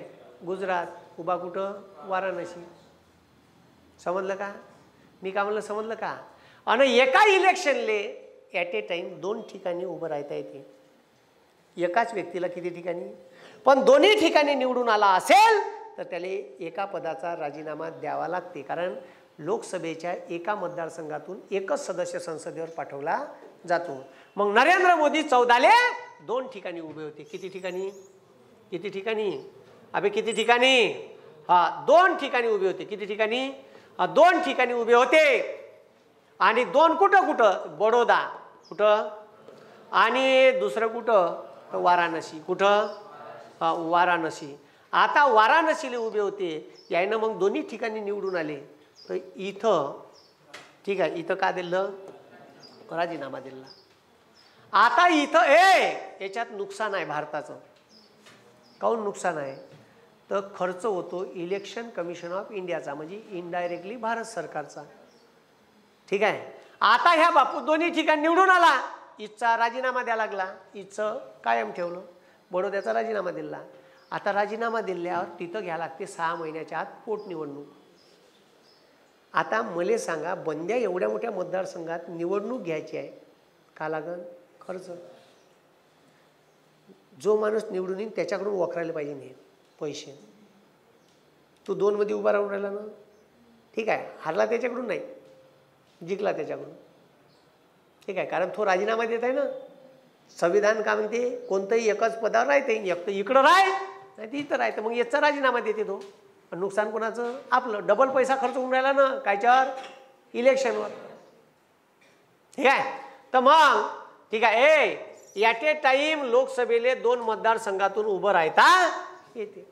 गुजरात उभा, कुठं? वाराणसी. समजलं का? मी का म्हणलं समजलं का? आणि एका इलेक्शनले ॲट ए टाइम 2 ठिकाणी उभं राहता येते, एकाच व्यक्तीला किती ठिकाणी, पण दोन्ही ठिकाणी निवडून आला असेल तर त्याला एका पदाचा राजीनामा द्यावा लागते, कारण लोकसभेच्या एका मतदारसंघातून एकच सदस्य संसदेवर पाठवला जातो. मग नरेंद्र मोदी 14ले 2 ठिकाणी उभे होते. किती ठिकाणी, किती ठिकाणी अबे किती ठिकाणी, 2 ठिकाणी उभे होते. किती ठिकाणी, 2 ठिकाणी उभे होते. आणि 2 कुठं कुठं, बडोदा कुठं, आणि दुसरं कुठं वाराणसी, कुठं वाराणसी. आता वाराणसीला उभे होते, यायनं मग दोन्ही ठिकाणी निवडून आले. तर इथं ठीक आहे, इथं का दिलं, राजीनामा दिला. आता इथं याच्यात नुकसान आहे भारताचं. काहून नुकसान आहे, तर खर्च होतो इलेक्शन कमिशन ऑफ इंडियाचा, म्हणजे इनडायरेक्टली भारत सरकारचा. ठीक आहे. आता ह्या बापू दोन्ही ठिकाणी निवडून आला, इथचा राजीनामा द्यावा लागला, इथचं कायम ठेवलं, बडोद्याचा राजीनामा दिला. आता राजीनामा दिल्यावर तिथं घ्यायला लागते 6 महिन्याच्या आत पोटनिवडणूक. आता मला सांगा, बंद्या एवढ्या मोठ्या मतदारसंघात निवडणूक घ्यायची आहे, का लागन, खर्च. जो माणूस निवडून येईल त्याच्याकडून वखरायला पाहिजे नाही पैसे. तू 2 मध्ये उभा राहून राहिला ना, ठीक आहे, हारला त्याच्याकडून नाही, जिंकला त्याच्याकडून. ठीक आहे, कारण तो राजीनामा देत आहे ना. संविधान का म्हणते, कोणतंही एकच पदावर राहते, एक तर इकडं राह नाही तर इथं राहतं, मग याचा राजीनामा देते तो. नुकसान कोणाचं, आपलं. डबल पैसा खर्च होऊन राहिला ना, कायच्यावर, इलेक्शनवर. ठीक आहे. तर मग ठीक आहे, ॲट ए टाइम लोकसभेले 2 मतदारसंघातून उभं राहता येते.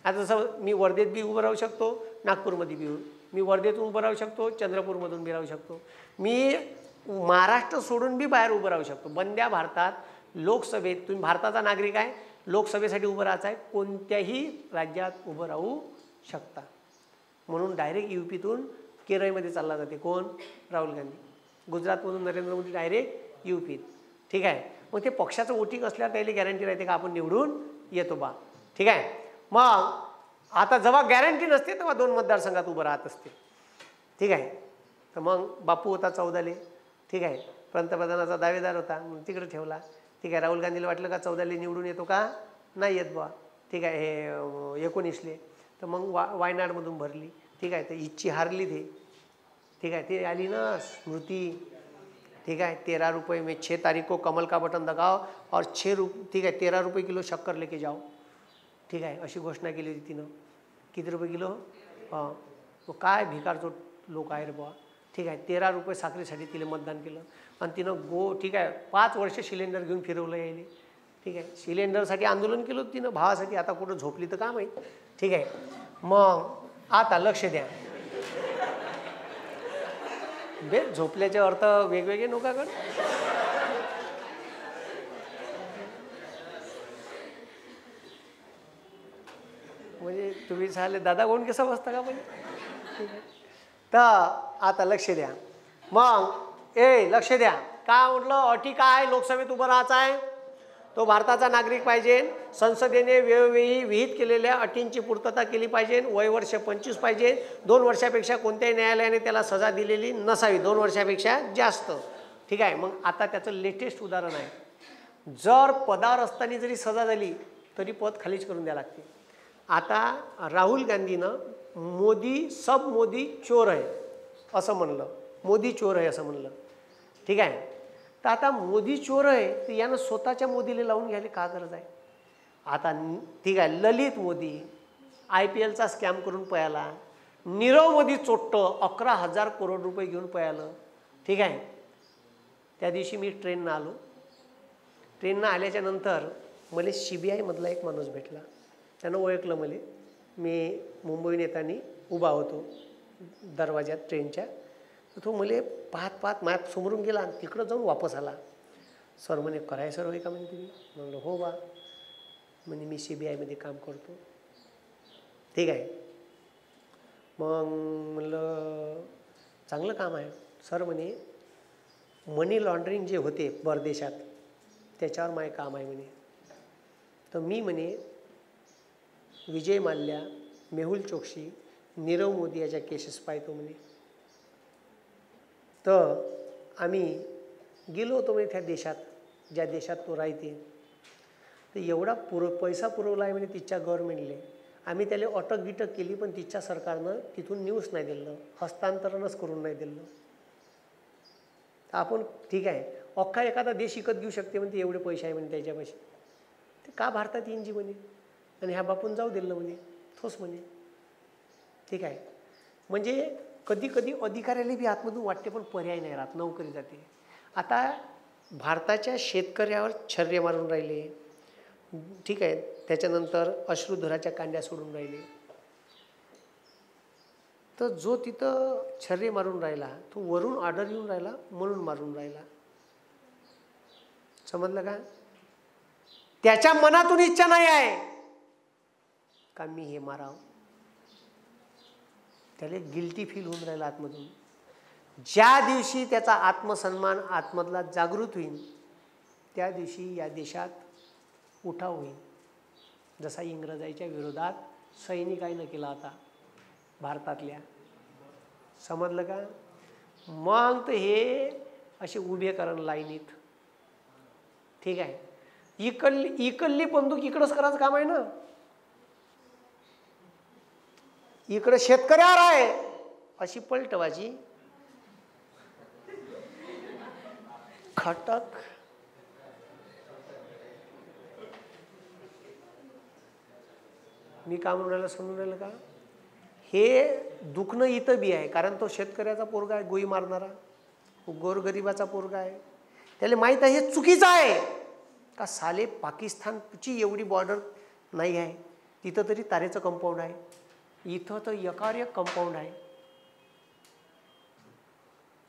आता जसं मी वर्धेत बी उभं राहू शकतो, नागपूरमध्ये बी, मी वर्धेतून उभं राहू शकतो, चंद्रपूरमधून बी राहू शकतो, मी महाराष्ट्र सोडून बी बाहेर उभं राहू शकतो. बंद्या भारतात लोकसभेत, तुम्ही भारताचा नागरिक आहे, लोकसभेसाठी उभं राहायचं आहे, कोणत्याही राज्यात उभं राहू शकता. म्हणून डायरेक्ट UPतून केरळमध्ये चालला जाते. कोण, राहुल गांधी. गुजरातमधून नरेंद्र मोदी डायरेक्ट UPत. ठीक आहे. मग ते पक्षाचं वोटिंग असल्यावर त्याला गॅरंटी राहते का आपण निवडून येतो बा. ठीक आहे. मग आता जेव्हा गॅरंटी नसते तेव्हा 2 मतदारसंघात उभं राहत असते. ठीक आहे. तर मग बापू होता 14ले. ठीक आहे, पंतप्रधानाचा दावेदार होता, मग तिकडे ठेवला. ठीक आहे. राहुल गांधीला वाटलं का 14ले निवडून येतो का, नाही येत बा. ठीक आहे, हे 19ले, तर मग वायनाडमधून भरली. ठीक आहे. तर इच्छी हारली ते. ठीक आहे, ते आली ना स्मृती. ठीक है, 13 रुपये में 6 तारीख को कमल का बटन दबाओ और 6 रुपये, ठीक है, 13 रुपये किलो शक्कर लेके जाओ. ठीक आहे, अशी घोषणा केली होती तिनं. किती रुपये किलो, काय भिकारचोट लोक आहे रे बुवा. ठीक आहे, 13 रुपये साखरेसाठी तिला मतदान केलं. आणि तिनं ठीक आहे, 5 वर्ष सिलेंडर घेऊन फिरवलं यायले. ठीक आहे, सिलेंडरसाठी आंदोलन केलं होतं तिनं भावासाठी. आता कुठं झोपली तर का माहीत. ठीक आहे. मग आता लक्ष द्या, बे झोपल्याचे अर्थ वेगवेगळे नोकाकडे. म्हणजे तुम्ही झाले दादा कोण कसं बसता का म्हणजे. तर आता लक्ष द्या. मग लक्ष द्या, का म्हटलं, अटी काय, लोकसभेत उभं राहायचं आहे, तो भारताचा नागरिक पाहिजे, संसदेने वेळोवेळी विहित केलेल्या अटींची पूर्तता केली पाहिजे, वय वर्ष 25 पाहिजे, 2 वर्षापेक्षा कोणत्याही न्यायालयाने त्याला सजा दिलेली नसावी, 2 वर्षापेक्षा जास्त. ठीक आहे. मग आता त्याचं लेटेस्ट उदाहरण आहे, जर पदावर असताना जरी सजा झाली तरी पद खालीच करून द्यावं लागते. आता राहुल गांधीनं मोदी चोर आहे असं म्हणलं, मोदी चोर आहे असं म्हणलं. ठीक आहे. तर आता मोदी चोर आहे तर यानं स्वतःच्या मोदीला लावून घ्यायला का गरज आहे. आता ठीक आहे, ललित मोदी IPLचा स्कॅम करून पळाला, नीरव मोदी चोट्टं 11,000 करोड रुपये घेऊन पळालं. ठीक आहे. त्या दिवशी मी ट्रेननं आलो. ट्रेननं आल्याच्या नंतर मला CBI मधला एक माणूस भेटला. त्यानं ओळखलं मला. मी मुंबईहून येताना उभा होतो दरवाज्यात ट्रेनच्या. तर तो मला पाहत माझ्या समोरून गेला आणि तिकडं जाऊन वापस आला. सर म्हणे, कराय सर होय का म्हणे तुम्ही. म्हणलं हो बा. म्हणे मी CBIमध्ये काम करतो. ठीक आहे. मग म्हणलं चांगलं काम आहे. सर म्हणे मनी लॉन्ड्रिंग जे होते परदेशात त्याच्यावर माझे काम आहे म्हणे. तर मी म्हणे विजय माल्या, मेहुल चोक्सी, नीरव मोदी याच्या केसेस पाहतो म्हणे. तर आम्ही गेलो होतो म्हणजे त्या देशात, ज्या देशात तो राहते, तर एवढा पैसा पुरवला आहे म्हणजे तिच्या गव्हर्नमेंटले. आम्ही त्याला अटक गिटक केली, पण तिच्या सरकारनं तिथून न्यूज नाही दिलं, हस्तांतरणच करून नाही दिलं. तर आपण ठीक आहे, अख्खा एखादा देश विकत घेऊ शकते म्हणते, एवढे पैसे आहे म्हणे त्याच्यापाशी, ते का भारतात येईन जी म्हणे, आणि ह्या बापून जाऊ दिलं म्हणे, थोस म्हणे. ठीक आहे, म्हणजे कधी कधी अधिकाऱ्याला बी आतमधून वाटते, पण पर्याय नाही राहत, नोकरी जाते. आता भारताच्या शेतकऱ्यावर छर्रे मारून राहिले, ठीक आहे, त्याच्यानंतर अश्रुधुराच्या कांड्या सोडून राहिले. तर जो तिथं छर्रे मारून राहिला, तो वरून ऑर्डर येऊन राहिला म्हणून मारून राहिला. समजलं का? त्याच्या मनातून इच्छा नाही आहे का मी हे मारावं, त्याला गिल्टी फील होऊन राहिला आतमधून. ज्या दिवशी त्याचा आत्मसन्मान आतमधला जागृत होईल, त्या दिवशी या देशात उठाव होईल, जसा इंग्रजांच्या विरोधात सैनिकांनी केला होता भारतातल्या. समजलं का? मग तर हे असे उभे करण लाईनीत. ठीक आहे, इकडली बंदूक इकडंच करायचं काम आहे ना, इकडे शेतकऱ्यावर आहे अशी पलटवाची. खटक मी का म्हणून राहिलं, समजून राहिलं का? हे दुखणं इथं बी आहे, कारण तो शेतकऱ्याचा पोरगा आहे, गोळी मारणारा, गोरगरिबाचा पोरगा आहे. त्याला माहीत आहे हे चुकीचं आहे का. साले पाकिस्तानची एवढी बॉर्डर नाही आहे, तिथं तरी तारेचं कंपाऊंड आहे, इथं तर एकावर एक कंपाऊंड आहे.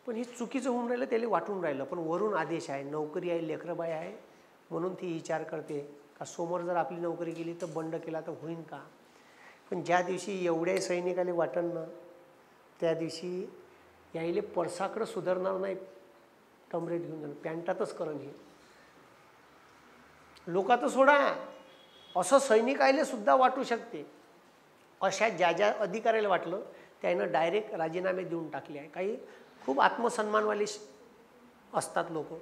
पण हे चुकीचं होऊन राहिलं, त्याला वाटून राहिलं. पण वरून आदेश आहे, नोकरी आहे, लेकरबाई आहे, म्हणून ती विचार करते का समोर जर आपली नोकरी गेली तर बंड केला तर होईन का. पण ज्या दिवशी एवढ्या सैनिकाला वाटण ना, त्या दिवशी यायले परसाकडं सुधारणार नाही, टमरेत घेऊन जाणं, पॅन्टातच करण. हे लोकात सोडा, असं सैनिकायले सुद्धा वाटू शकते. अशा ज्या ज्या अधिकाऱ्याला वाटलं त्यानं डायरेक्ट राजीनामे देऊन टाकले आहे. काही खूप आत्मसन्मानवाले असतात लोक,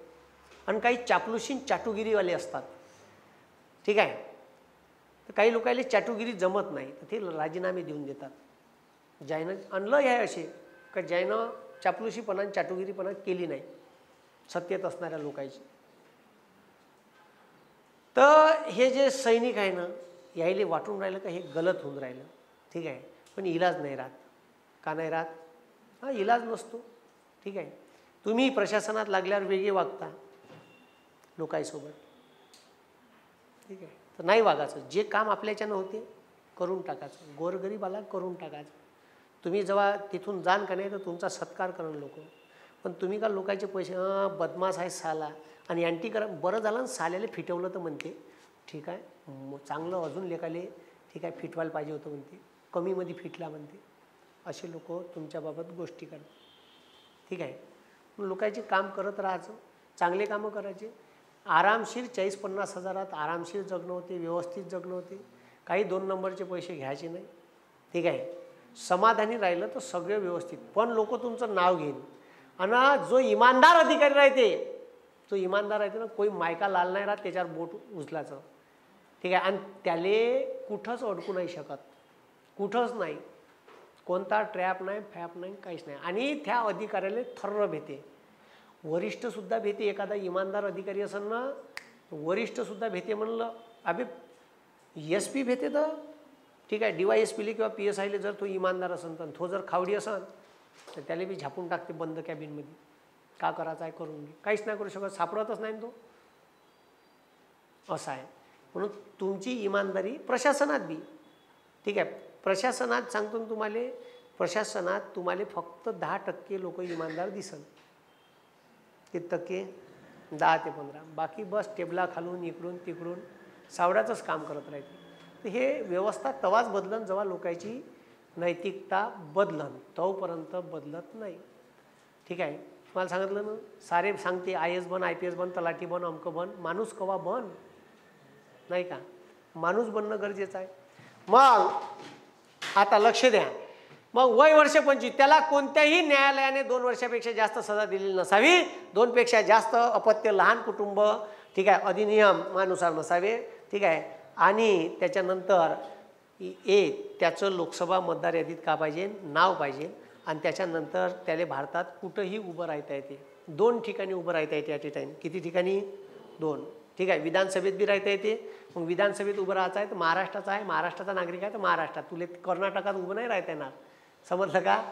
आणि काही चापलुशीन चाटुगिरीवाले असतात. ठीक आहे, तर काही लोकांना चाटुगिरी जमत नाही, तर ते राजीनामे देऊन देतात. ज्यानं आणलं आहे असे का ज्यानं चापलुशीपणा चाटुगिरीपणा केली नाही सत्तेत असणाऱ्या लोकांची. तर हे जे सैनिक आहे ना, यायले वाटून राहिलं का हे गलत होऊन राहिलं. ठीक आहे, पण इलाज नाही राहत. का नाही राहत? हां, इलाज नसतो. ठीक आहे, तुम्ही प्रशासनात लागल्यावर वेगळे वागता लोकांसोबत. ठीक आहे, तर नाही वागायचं. जे काम आपल्याच्यानं होते करून टाकायचं, गोरगरीबाला करून टाकायचं. तुम्ही जेव्हा तिथून जाण का नाही तर तुमचा सत्कार करण लोक. पण तुम्ही का लोकांचे पैसे बदमाश आहे साला, आणि अँटी करा. बरं झालं ना साल्याला फिटवलं तर म्हणते ठीक आहे, चांगलं अजून लेखाले ठीक आहे फिटवायला पाहिजे होतं म्हणते, कमीमध्ये फिटला म्हणते. असे लोक तुमच्याबाबत गोष्टी करतात. ठीक आहे, लोकांचे काम करत राहायचं, चांगले कामं करायचे, आरामशीर 40-50 हजारात आरामशीर जगणं होते, व्यवस्थित जगणं होते. काही 2 नंबरचे पैसे घ्यायचे नाही. ठीक आहे, समाधानी राहिलं तर सगळं व्यवस्थित. पण लोक तुमचं नाव घेईन. आणि जो इमानदार अधिकारी राहते, जो इमानदार राहते ना, कोई मायका लाल नाही राहत त्याच्यावर बोट उचलायचं. ठीक आहे, आणि त्याले कुठंच अडकू नाही शकत, कुठंच नाही, कोणता ट्रॅप नाही, फॅप नाही, काहीच नाही. आणि त्या अधिकाऱ्याला थर्र भेटे, वरिष्ठसुद्धा भेटे. एखादा इमानदार अधिकारी असेल ना, वरिष्ठसुद्धा भेटे म्हणलं. अबे SP भेटे तर ठीक आहे, DYSPले किंवा PSIले जर तो इमानदार असेल तर, तो जर खावडी असेल तर त्याला बी झापून टाकते बंद कॅबिनमध्ये. का करायचं आहे करून घे, काहीच नाही करू शकत, सापडतच नाही तो. असं आहे. म्हणून तुमची इमानदारी प्रशासनात बी. ठीक आहे, प्रशासनात सांगतो तुम्हाला, प्रशासनात तुम्हाला फक्त 10% लोक इमानदार दिसन. ते टक्के 10 ते 15, बाकी बस टेबला खालून इकडून तिकडून सावड्याचंच काम करत राहते. तर हे व्यवस्था तवाच बदलन जेव्हा लोकांची नैतिकता बदलन, तोपर्यंत बदलत नाही. ठीक आहे, तुम्हाला सांगितलं ना, सारे सांगते IAS बन, IPS बन, तलाठी बन, अमकं बन. माणूस कवा बन, नाही का? माणूस बनणं गरजेचं आहे. मग आता लक्ष द्या, मग वय वर्ष 25, त्याला कोणत्याही न्यायालयाने 2 वर्षापेक्षा जास्त सजा दिलेली नसावी, 2 पेक्षा जास्त अपत्य लहान कुटुंब, ठीक आहे, अधिनियमानुसार नसावे, ठीक आहे. आणि त्याच्यानंतर त्याचं लोकसभा मतदार यादीत का पाहिजे, नाव पाहिजे. आणि त्याच्यानंतर त्याला भारतात कुठंही उभं राहता येते, 2 ठिकाणी उभं राहता येते ॲट ए टाईम. किती ठिकाणी? 2, ठीक आहे. विधानसभेत बी राहता येते. मग विधानसभेत उभं राहायचं आहे तर महाराष्ट्राचा आहे, महाराष्ट्राचा नागरिक आहे तर महाराष्ट्रात, तुले कर्नाटकात उभं नाही राहता येणार. समजलं का?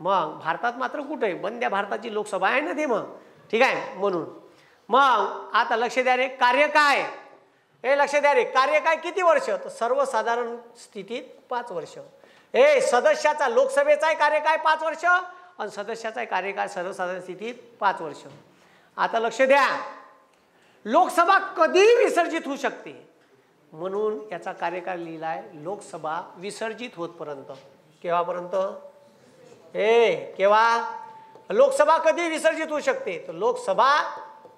मग भारतात मात्र कुठं आहे, बंद्या भारताची लोकसभा आहे ना ते, मग ठीक आहे. म्हणून मग आता लक्ष द्या रे, कार्य काय हे लक्ष द्या रे, कार्य काय किती वर्ष, तर सर्वसाधारण स्थितीत 5 वर्ष. सदस्याचा लोकसभेचा कार्यकाळ 5 वर्ष आणि सदस्याचा कार्यकाळ सर्वसाधारण स्थितीत 5 वर्ष. आता लक्ष द्या, लोकसभा कधी विसर्जित होऊ शकते, म्हणून याचा कार्यकाळ लिहिलाय लोकसभा विसर्जित होतपर्यंत. केव्हापर्यंत? केव्हा? लोकसभा कधी विसर्जित होऊ शकते, तर लोकसभा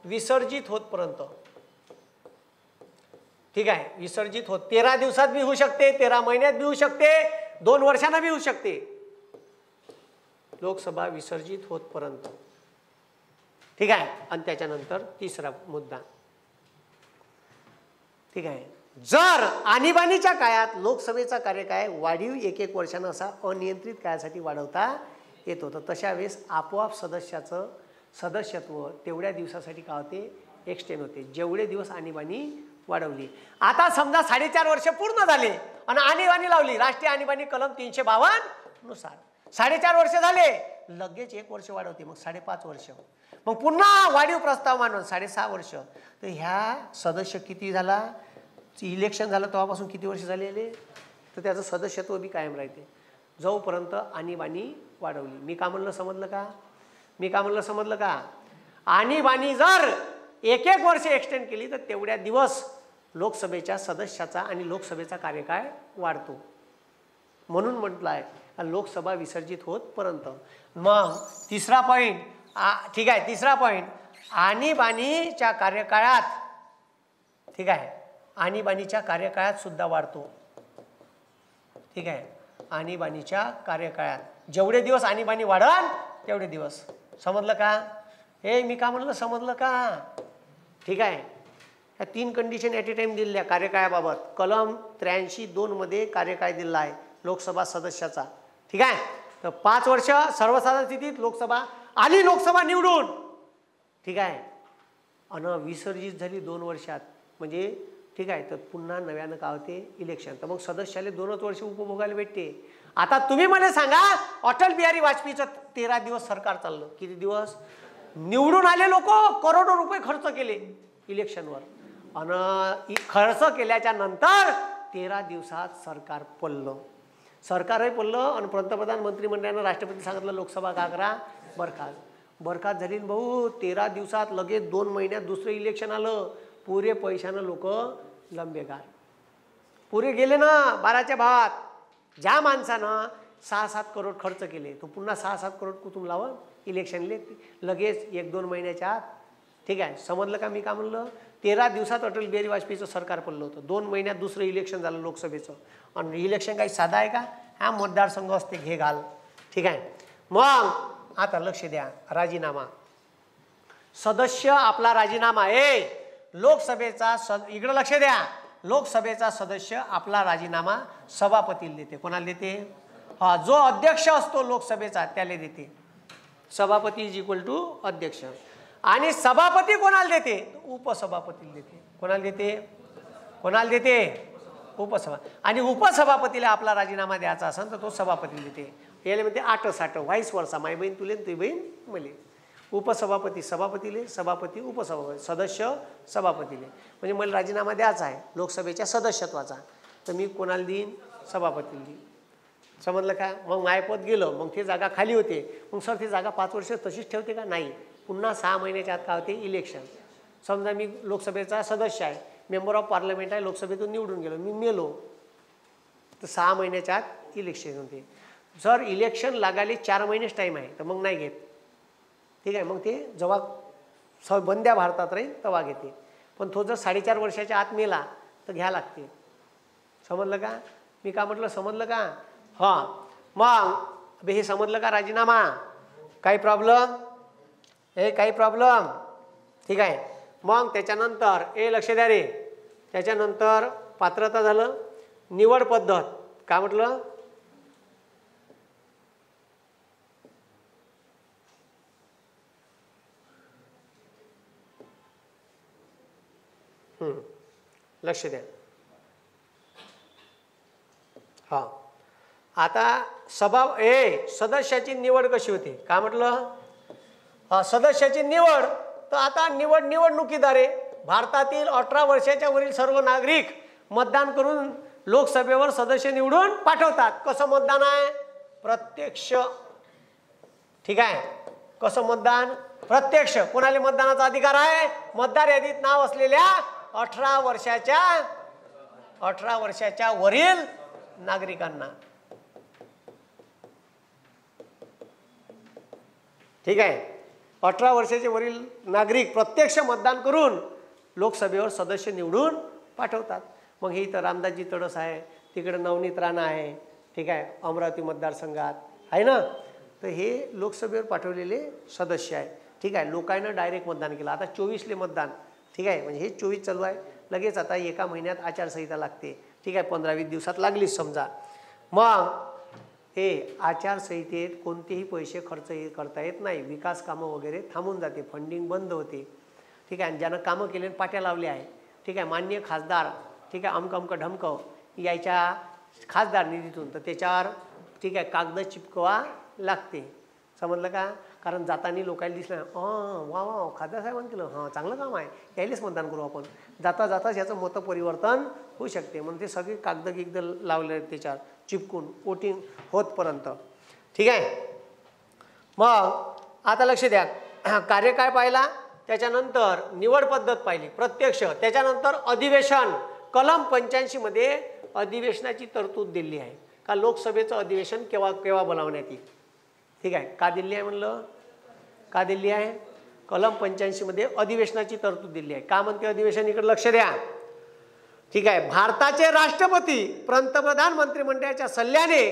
विसर्जित होतपर्यंत, ठीक आहे. विसर्जित होत 13 दिवसात बी होऊ शकते, 13 महिन्यात बी होऊ शकते, 2 वर्षांना बी होऊ शकते. लोकसभा विसर्जित होतपर्यंत, ठीक आहे. आणि त्याच्यानंतर तिसरा मुद्दा, ठीक आहे. जर आणीबाणीच्या काळात लोकसभेचा कार्यकाळ वाढीव 1-1 वर्षानं असा अनियंत्रित काळासाठी वाढवता येत होतं, तशा वेळेस आपोआप सदस्याचं सदस्यत्व तेवढ्या दिवसासाठी का होते, एक्सटेंड होते, जेवढे दिवस आणीबाणी वाढवली. आता समजा 4.5 वर्ष पूर्ण झाले आणि आणीबाणी लावली, राष्ट्रीय आणीबाणी कलम 352 नुसार 4.5 वर्ष झाले, लगेच 1 वर्ष वाढवते, मग 5.5 वर्ष, मग पुन्हा वाढीव प्रस्ताव मांडून 6.5 वर्ष. तर ह्या सदस्य किती झाला, इलेक्शन झालं तेव्हापासून किती वर्ष झालेले, तर त्याचं सदस्यत्व बी कायम राहते जोपर्यंत आणीबाणी वाढवली. मी का म्हणलं समजलं का? आणीबाणी जर 1-1 वर्ष एक्सटेंड केली तर तेवढ्या दिवस लोकसभेच्या सदस्याचा आणि लोकसभेचा कार्यकाळ वाढतो, म्हणून म्हटलं आहे लोकसभा विसर्जित होतपर्यंत. मग तिसरा पॉईंट, ठीक आहे, तिसरा पॉईंट, आणीबाणीच्या कार्यकाळात, ठीक आहे, आणीबाणीच्या कार्यकाळात सुद्धा वाढतो, ठीक आहे. आणीबाणीच्या कार्यकाळात जेवढे दिवस आणीबाणी वाढन तेवढे दिवस. समजलं का? मी का म्हणलं समजलं का? ठीक आहे. ह्या 3 कंडिशन ॲट ए टाइम दिलेल्या कार्यकाळाबाबत कलम 83(2) मध्ये कार्यकाळ दिलेला आहे लोकसभा सदस्याचा, ठीक आहे. तर 5 वर्ष सर्वसाधारण स्थितीत लोकसभा आली, लोकसभा निवडून, ठीक आहे, आणि विसर्जित झाली 2 वर्षात, म्हणजे ठीक आहे, तर पुन्हा नव्यानं का होते, इलेक्शन. तर मग सदस्याला 2च वर्ष उपभोगायला भेटते. आता तुम्ही मला सांगा, अटल बिहारी वाजपेयीचं 13 दिवस सरकार चाललं, किती दिवस, निवडून आले लोक, करोडो रुपये खर्च केले इलेक्शनवर, आणि खर्च केल्याच्या नंतर 13 दिवसात सरकार पडलं, सरकारही पडलं, आणि पंतप्रधान मंत्रिमंडळानं राष्ट्रपती सांगितलं लोकसभा का करा, बरखास्त झाली. भाऊ 13 दिवसात लगेच 2 महिन्यात दुसरं इलेक्शन आलं, पुरे पैशानं लोक लंबेगार, पुरे गेले ना 12च्या भावात. ज्या माणसानं 6-7 करोड खर्च केले तो पुन्हा 6-7 करोड कुठून लावं इलेक्शनले, लगेच 1-2 महिन्याच्या आत, ठीक आहे. समजलं का मी का म्हणलं? 13 दिवसात अटल बिहारी वाजपेयीचं सरकार पडलं होतं, 2 महिन्यात दुसरं इलेक्शन झालं लोकसभेचं, आणि इलेक्शन काही साधा आहे का? हा मतदारसंघ असते घे घाल, ठीक आहे. मग आता लक्ष द्या, राजीनामा, सदस्य आपला राजीनामा, लोकसभेचा इकडं लक्ष द्या, लोकसभेचा सदस्य आपला राजीनामा सभापतीला देते. कोणाला देते? जो अध्यक्ष असतो लोकसभेचा त्याला देते. सभापती इज इक्वल टू अध्यक्ष. आणि सभापती कोणाला देते? उपसभापतीला देते. कोणाला देते? उपसभा. आणि उपसभापतीला आपला राजीनामा द्यायचा असेल तर तो सभापतीला देते. याला म्हणते 8-8 व्हाईस वर्षा, माय बहीण तुले तुझी बहीण मले. उपसभापती सभापतीले, सभापती उपसभापती, सदस्य सभापतीले. म्हणजे मला राजीनामा द्यायचा आहे लोकसभेच्या सदस्यत्वाचा, तर मी कोणाला देईन? सभापतीला देईन. समजलं का? मग मायपद गेलं, मग ते जागा खाली होते, मग सर ती जागा 5 वर्ष तशीच ठेवते का? नाही, पुन्हा 6 महिन्याच्या आत का होते? इलेक्शन. समजा मी लोकसभेचा सदस्य आहे, मेंबर ऑफ पार्लमेंट आहे, लोकसभेतून निवडून गेलो, मी मेलो, तर 6 महिन्याच्या आत इलेक्शन होते. जर इलेक्शन लागायला 4 महिनेच टाईम आहे तर मग नाही घेत, ठीक आहे. मग ते जेव्हा बंद्या भारतात राहील तेव्हा घेते. पण तो जर 4.5 वर्षाच्या आत मेला तर घ्या लागते. समजलं का मी का म्हटलं? समजलं का? हां. मग अबे हे समजलं का राजीनामा? काही प्रॉब्लेम? हे काही प्रॉब्लेम? ठीक आहे. मग त्याच्यानंतर लक्ष द्या रे, त्याच्यानंतर पात्रता झालं, निवड पद्धत काय म्हटलं? लक्ष द्या. हा आता सदस्याची निवड कशी होती? काय म्हटलं? सदस्याची निवड. तर आता निवडणुकीद्वारे भारतातील 18 वर्षाच्या वरील सर्व नागरिक मतदान करून लोकसभेवर सदस्य निवडून पाठवतात. कसं मतदान आहे? प्रत्यक्ष. ठीक आहे. कसं मतदान? प्रत्यक्ष. कोणाला मतदानाचा अधिकार आहे? मतदार यादीत नाव असलेल्या 18 वर्षाच्या वरील नागरिकांना. ठीक आहे. 18 वर्षाचे वरील नागरिक प्रत्यक्ष मतदान करून लोकसभेवर सदस्य निवडून पाठवतात. मग ही तर रामदासजी तडस आहे, तिकडे नवनीत राणा आहे, ठीक आहे, अमरावती मतदारसंघात आहे ना. तर हे लोकसभेवर पाठवलेले सदस्य आहे. ठीक आहे. लोकांना डायरेक्ट मतदान केलं. आता 24ले मतदान. ठीक आहे. म्हणजे हे 24 चालू आहे. लगेच आता एका महिन्यात आचारसंहिता लागते. ठीक आहे. 15-20 दिवसात लागलीच समजा. मग हे आचारसंहितेत कोणतेही पैसे खर्च करता येत नाही. विकास कामं वगैरे थांबून जाते, फंडिंग बंद होते. ठीक आहे. ज्यानं कामं केले पाट्या लावल्या आहे. ठीक आहे. माननीय खासदार, ठीक आहे, अमकं ढमकं यायच्या खासदार निधीतून, तर त्याच्यावर ठीक आहे कागद चिपकवा लागते. समजलं का? कारण जाताना लोकांना दिसलं वा वा खासदार साहेबांनी केलं, हां चांगलं काम आहे, यायलाच मतदान करू आपण. जाता जाताच याचं मत परिवर्तन होऊ शकते. म्हणून ते सगळे कागद गिगद लावले त्याच्यावर चिपकून वोटिंग होतपर्यंत. ठीक आहे. मग आता लक्ष द्या, कार्यकाळ पाहिला, त्याच्यानंतर निवड पद्धत पाहिली प्रत्यक्ष, त्याच्यानंतर अधिवेशन. कलम 85 मध्ये अधिवेशनाची तरतूद दिली आहे का लोकसभेचं अधिवेशन केव्हा बोलावण्यात येईल. ठीक आहे. का दिली आहे म्हणलं? का दिली आहे? कलम 85 मध्ये अधिवेशनाची तरतूद दिली आहे. का म्हणते अधिवेशन? इकडे लक्ष द्या. ठीक आहे. भारताचे राष्ट्रपती पंतप्रधान मंत्रिमंडळाच्या सल्ल्याने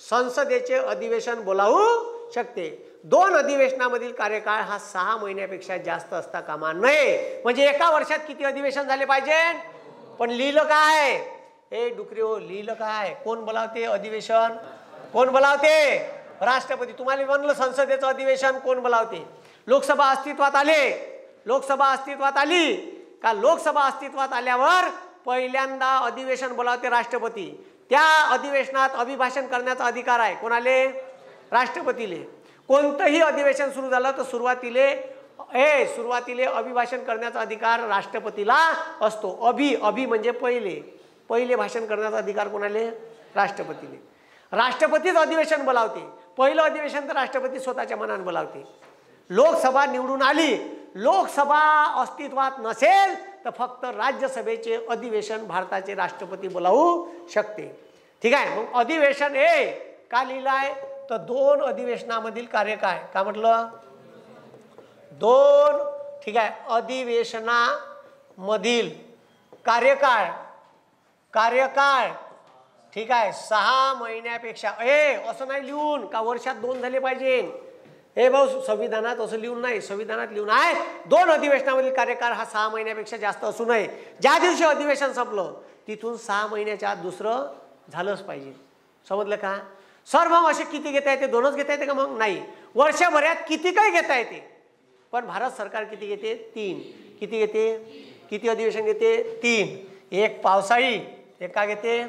संसदेचे अधिवेशन बोलावू शकते. 2 अधिवेशनामधील कार्यकाळ हा 6 महिन्यापेक्षा जास्त असता कामा नये. म्हणजे एका वर्षात किती अधिवेशन झाले पाहिजे? पण लिहिलं काय? हे डुकरीओ लिहिलं काय? कोण बोलावते अधिवेशन? कोण बोलावते? राष्ट्रपती. तुम्हाला म्हणलं संसदेचं अधिवेशन कोण बोलावते? लोकसभा अस्तित्वात आली का? लोकसभा अस्तित्वात आल्यावर पहिल्यांदा अधिवेशन बोलावते राष्ट्रपती. त्या अधिवेशनात अभिभाषण करण्याचा अधिकार आहे कोणाले? राष्ट्रपतीले. कोणतंही अधिवेशन सुरू झालं तर सुरुवातीले अभिभाषण करण्याचा अधिकार राष्ट्रपतीला असतो. अभि म्हणजे पहिले भाषण करण्याचा अधिकार कोणाले? राष्ट्रपतीले. राष्ट्रपतीच अधिवेशन बोलावते. पहिलं अधिवेशन तर राष्ट्रपती स्वतःच्या मनाने बोलावते. लोकसभा निवडून आली, लोकसभा अस्तित्वात नसेल तर फक्त राज्यसभेचे अधिवेशन भारताचे राष्ट्रपती बोलावू शकते. ठीक आहे. मग अधिवेशन का लिहिलं आहे? तर 2 अधिवेशनामधील कार्यकाळ. का म्हटलं? 2 ठीक आहे अधिवेशनामधील कार्यकाळ ठीक आहे 6 महिन्यापेक्षा. असं नाही लिहून का वर्षात 2 झाले पाहिजे. भाऊ संविधानात असं लिहून नाही. संविधानात लिहून आहे 2 अधिवेशनामधील कार्यकाळ हा 6 महिन्यापेक्षा जास्त असू नये. ज्या दिवशी अधिवेशन संपलं तिथून 6 महिन्याच्या आत दुसरं झालंच पाहिजे. समजलं का? सर मग असे किती घेता येते? 2च घेता येते का? मग नाही, वर्षभरात किती काही घेता येते. पण भारत सरकार किती घेते? 3. किती घेते? किती अधिवेशन घेते? 3. एक पावसाळी, एक का घेते?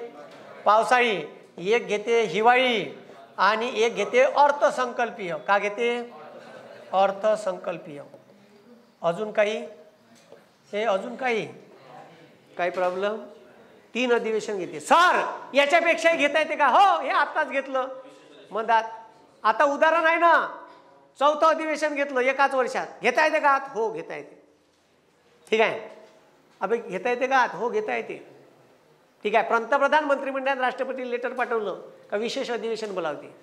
पावसाळी. एक घेते हिवाळी आणि एक घेते अर्थसंकल्पीय. का घेते? अर्थसंकल्पीय. अजून काही? अजून काही प्रॉब्लेम? 3 अधिवेशन घेते. सर याच्यापेक्षाही घेता येते का? हो, हे आत्ताच घेतलं म्हणतात. आता उदाहरण आहे ना, 4थं अधिवेशन घेतलं एकाच वर्षात. घेता येते का? हो घेता येते. ठीक आहे. अबे घेता येते का? हो घेता येते. ठीक आहे. पंतप्रधान मंत्रिमंडळाने राष्ट्रपती लेटर पाठवलं का विशेष अधिवेशन बोलावते.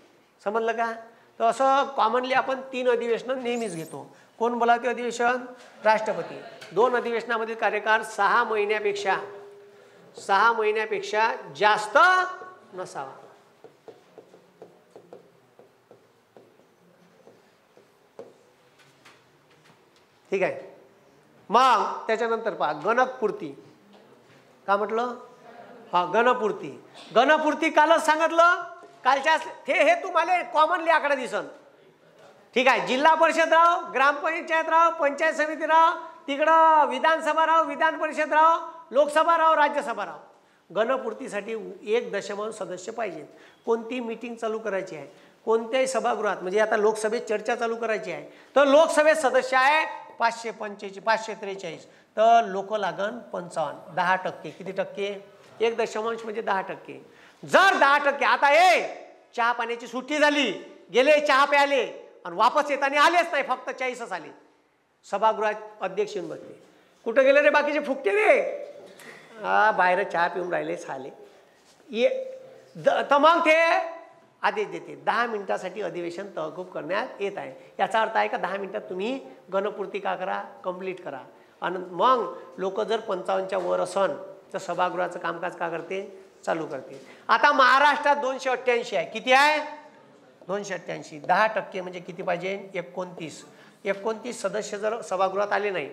समजलं का? तर असं कॉमनली आपण 3 अधिवेशन नेहमीच घेतो. कोण बोलावते अधिवेशन? राष्ट्रपती. 2 अधिवेशनामधील कार्यकाळ 6 महिन्यापेक्षा जास्त नसावा. ठीक आहे. मग त्याच्यानंतर पहा गणकपूर्ती. का म्हटलं? हा, गणपूर्ती. गणपूर्ती कालच सांगितलं, कालच्या हे तुम्हाला कॉमनली आकडा दिसन. ठीक आहे. जिल्हा परिषद राव, ग्रामपंचायत राव, पंचायत समिती राव, तिकडं विधानसभा राव, विधान परिषद राव, लोकसभा राव, राज्यसभा राव. गणपूर्तीसाठी 1 सदस्य पाहिजे. कोणती मीटिंग चालू करायची आहे, कोणत्याही सभागृहात, म्हणजे आता लोकसभेत चर्चा चालू करायची आहे तर लोकसभेत सदस्य आहे 545, 543, तर लोक लागन 55, 10%. किती टक्के? 1 म्हणजे 10%. जर 10%, आता चहा पाण्याची सुट्टी झाली, गेले चहा प्याले आणि वापस येताना आलेच नाही, फक्त 40च आले, सभागृहात अध्यक्ष येऊन बसले. कुठं गेले रे बाकीचे फुकटे रे? बाहेर चहा पिऊन राहिले झाले. तर मग ते आदेश देते 10 मिनिटासाठी अधिवेशन तहकूब करण्यात येत आहे. याचा अर्थ आहे का 10 मिनिटात तुम्ही गणपूर्ती का करा, कंप्लीट करा. आणि मग लोक जर 55च्या वर असन तर सभागृहाचं कामकाज का करते, चालू करते. आता महाराष्ट्रात 288 आहे. किती आहे? 288. 10% म्हणजे किती पाहिजे? 29 सदस्य जर सभागृहात आले नाही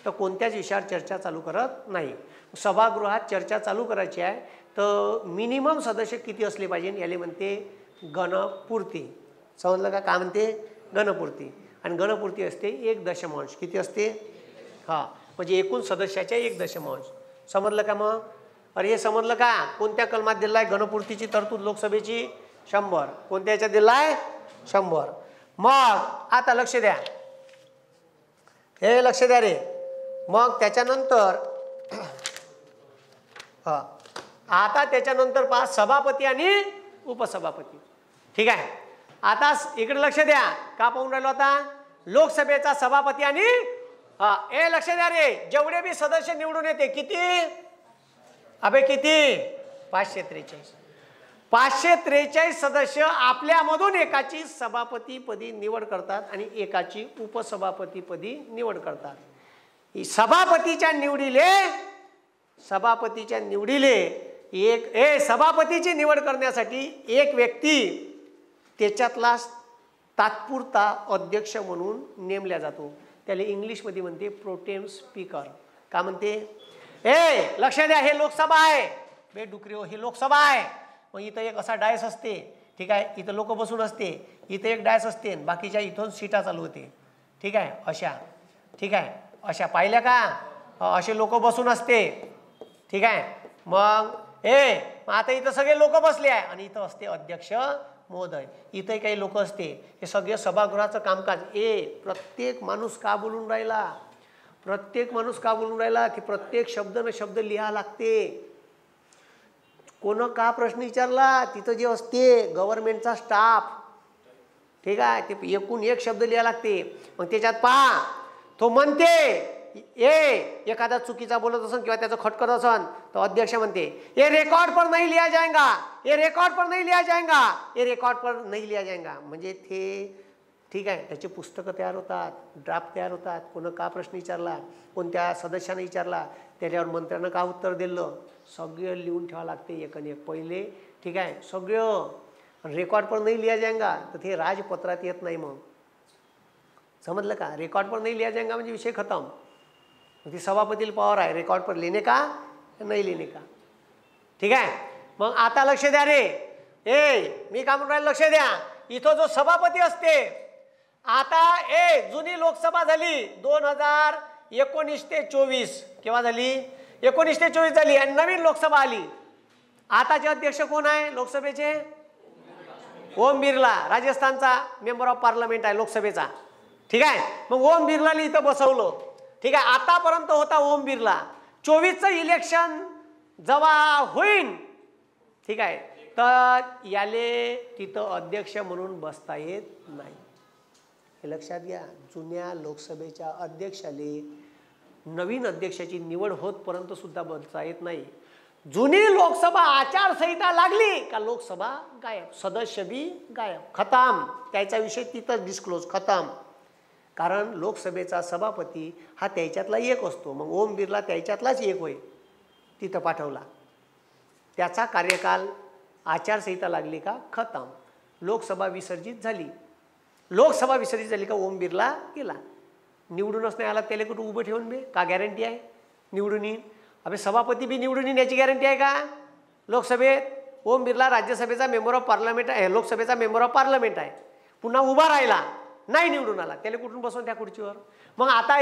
तर कोणत्याच विषयावर चर्चा चालू करत नाही. सभागृहात चर्चा चालू करायची आहे तर मिनिमम सदस्य किती असले पाहिजे, याला म्हणते गणपूर्ती. समजलं का? काय म्हणते? गणपूर्ती. आणि गणपूर्ती असते 1 किती असते? हा, म्हणजे एकूण सदस्याच्या 1 समजलं का? मग अरे हे समजलं का? कोणत्या कलमात दिला आहे गणपूर्तीची तरतूद लोकसभेची? 100. कोणत्या याच्यात दिला आहे? 100. मग आता लक्ष द्या, हे लक्ष द्या रे. मग त्याच्यानंतर आता त्याच्यानंतर पहा सभापती आणि उपसभापती. ठीक आहे. आता इकडे लक्ष द्या, का पाहून राहिलो आता? लोकसभेचा सभापती आणि लक्ष द्या रे, जेवढे बी सदस्य निवडून येते किती? अबे किती? 543. 543 सदस्य आपल्यामधून एकाची सभापतीपदी निवड करतात आणि एकाची उपसभापतीपदी निवड करतात. सभापतीच्या निवडीले सभापतीची निवड करण्यासाठी एक व्यक्ती त्याच्यातला तात्पुरता अध्यक्ष म्हणून नेमला जातो. त्याला इंग्लिशमध्ये म्हणते प्रोटेम स्पीकर. का म्हणते? लक्ष द्या, हे लोकसभा आहे बे डुकरीओ, हे लोकसभा आहे. मग इथं एक असा डायस असते. ठीक आहे. इथं लोक बसून असते, इथं एक डायस असते, बाकीच्या इथून सीटा चालू होते. ठीक आहे. अशा, ठीक आहे, अशा पाहिल्या का? असे लोक बसून असते. ठीक आहे. मग आता इथं सगळे लोक बसले आहे आणि इथं असते अध्यक्ष महोदय. इथे काही लोक असते, हे सगळे सभागृहाचं कामकाज. प्रत्येक माणूस का बोलून राहिला, की प्रत्येक शब्द न शब्द लिहा लागते. कोण का प्रश्न विचारला, तिथं जे असते गव्हर्नमेंटचा स्टाफ, ठीक आहे, ते एकूण एक शब्द लिहा लागते. मग त्याच्यात पहा, तो म्हणते एखादा चुकीचा बोलत असन किंवा त्याचं खटकत असन तर अध्यक्ष म्हणते ये रेकॉर्ड पर नहीं लिया जाएगा, ये रेकॉर्ड पर नहीं लिया जाएगा, ये रेकॉर्ड पर नहीं लिया जाएगा. म्हणजे ते ठीक आहे, त्याचे पुस्तकं तयार होतात, ड्राफ्ट तयार होतात. कोण का प्रश्न विचारला, कोणत्या सदस्याने विचारला, त्याच्यावर मंत्र्यानं का उत्तर दिलं, सगळं लिहून ठेवावं लागते एकन एक पहिले. ठीक आहे. सगळं रेकॉर्ड पर नहीं लिया जाएगा तर ते राजपत्रात येत नाही. मग समजलं का? रेकॉर्ड पर नहीं लिया जाएगा म्हणजे विषय खतम. ती सभापतीला पॉवर आहे रेकॉर्ड पर लेने का नाही लेने का. ठीक आहे. मग आता लक्ष द्या रे, मी काय म्हणून राहिलो, लक्ष द्या. इथं जो सभापती असते, आता जुनी लोकसभा झाली 2019 ते 24, केव्हा झाली? 19 ते 24 झाली आणि नवीन लोकसभा आली. आताचे अध्यक्ष कोण आहे लोकसभेचे? ओम बिर्ला, राजस्थानचा मेंबर ऑफ पार्लमेंट आहे लोकसभेचा. ठीक आहे. मग ओम बिर्लाला इथं बसवलं. ठीक आहे. आतापर्यंत होता ओम बिर्ला. 24चं इलेक्शन जेव्हा होईल, ठीक आहे, तर याले तिथं अध्यक्ष म्हणून बसता येत नाही. हे लक्षात घ्या. जुन्या लोकसभेच्या अध्यक्षाले नवीन अध्यक्षाची निवड होतपर्यंत सुद्धा बसता येत नाही. जुनी लोकसभा आचारसंहिता लागली का लोकसभा गायब, सदस्य बी गायब, खतम. त्याचा विषय तिथं डिस्क्लोज, खतम. कारण लोकसभेचा सभापती हा त्याच्यातला एक असतो. मग ओम बिर्ला त्याच्यातलाच एक होय, तिथं पाठवला. त्याचा कार्यकाल आचारसंहिता लागली का खतम. लोकसभा विसर्जित झाली. लोकसभा विसर्जित झाली का ओम बिर्ला गेला. निवडूनच नाही आला त्याला कुठं उभं ठेवून बे का गॅरंटी आहे निवडून येईन? अबे सभापती बी निवडून येईन याची गॅरंटी आहे का? लोकसभेत Om Birla राज्यसभेचा member of parliament आहे, लोकसभेचा मेंबर ऑफ पार्लमेंट आहे, पुन्हा उभा राहिला नाही निवडून आला त्याला कुठून बसवून त्या खुर्चीवर? मग आता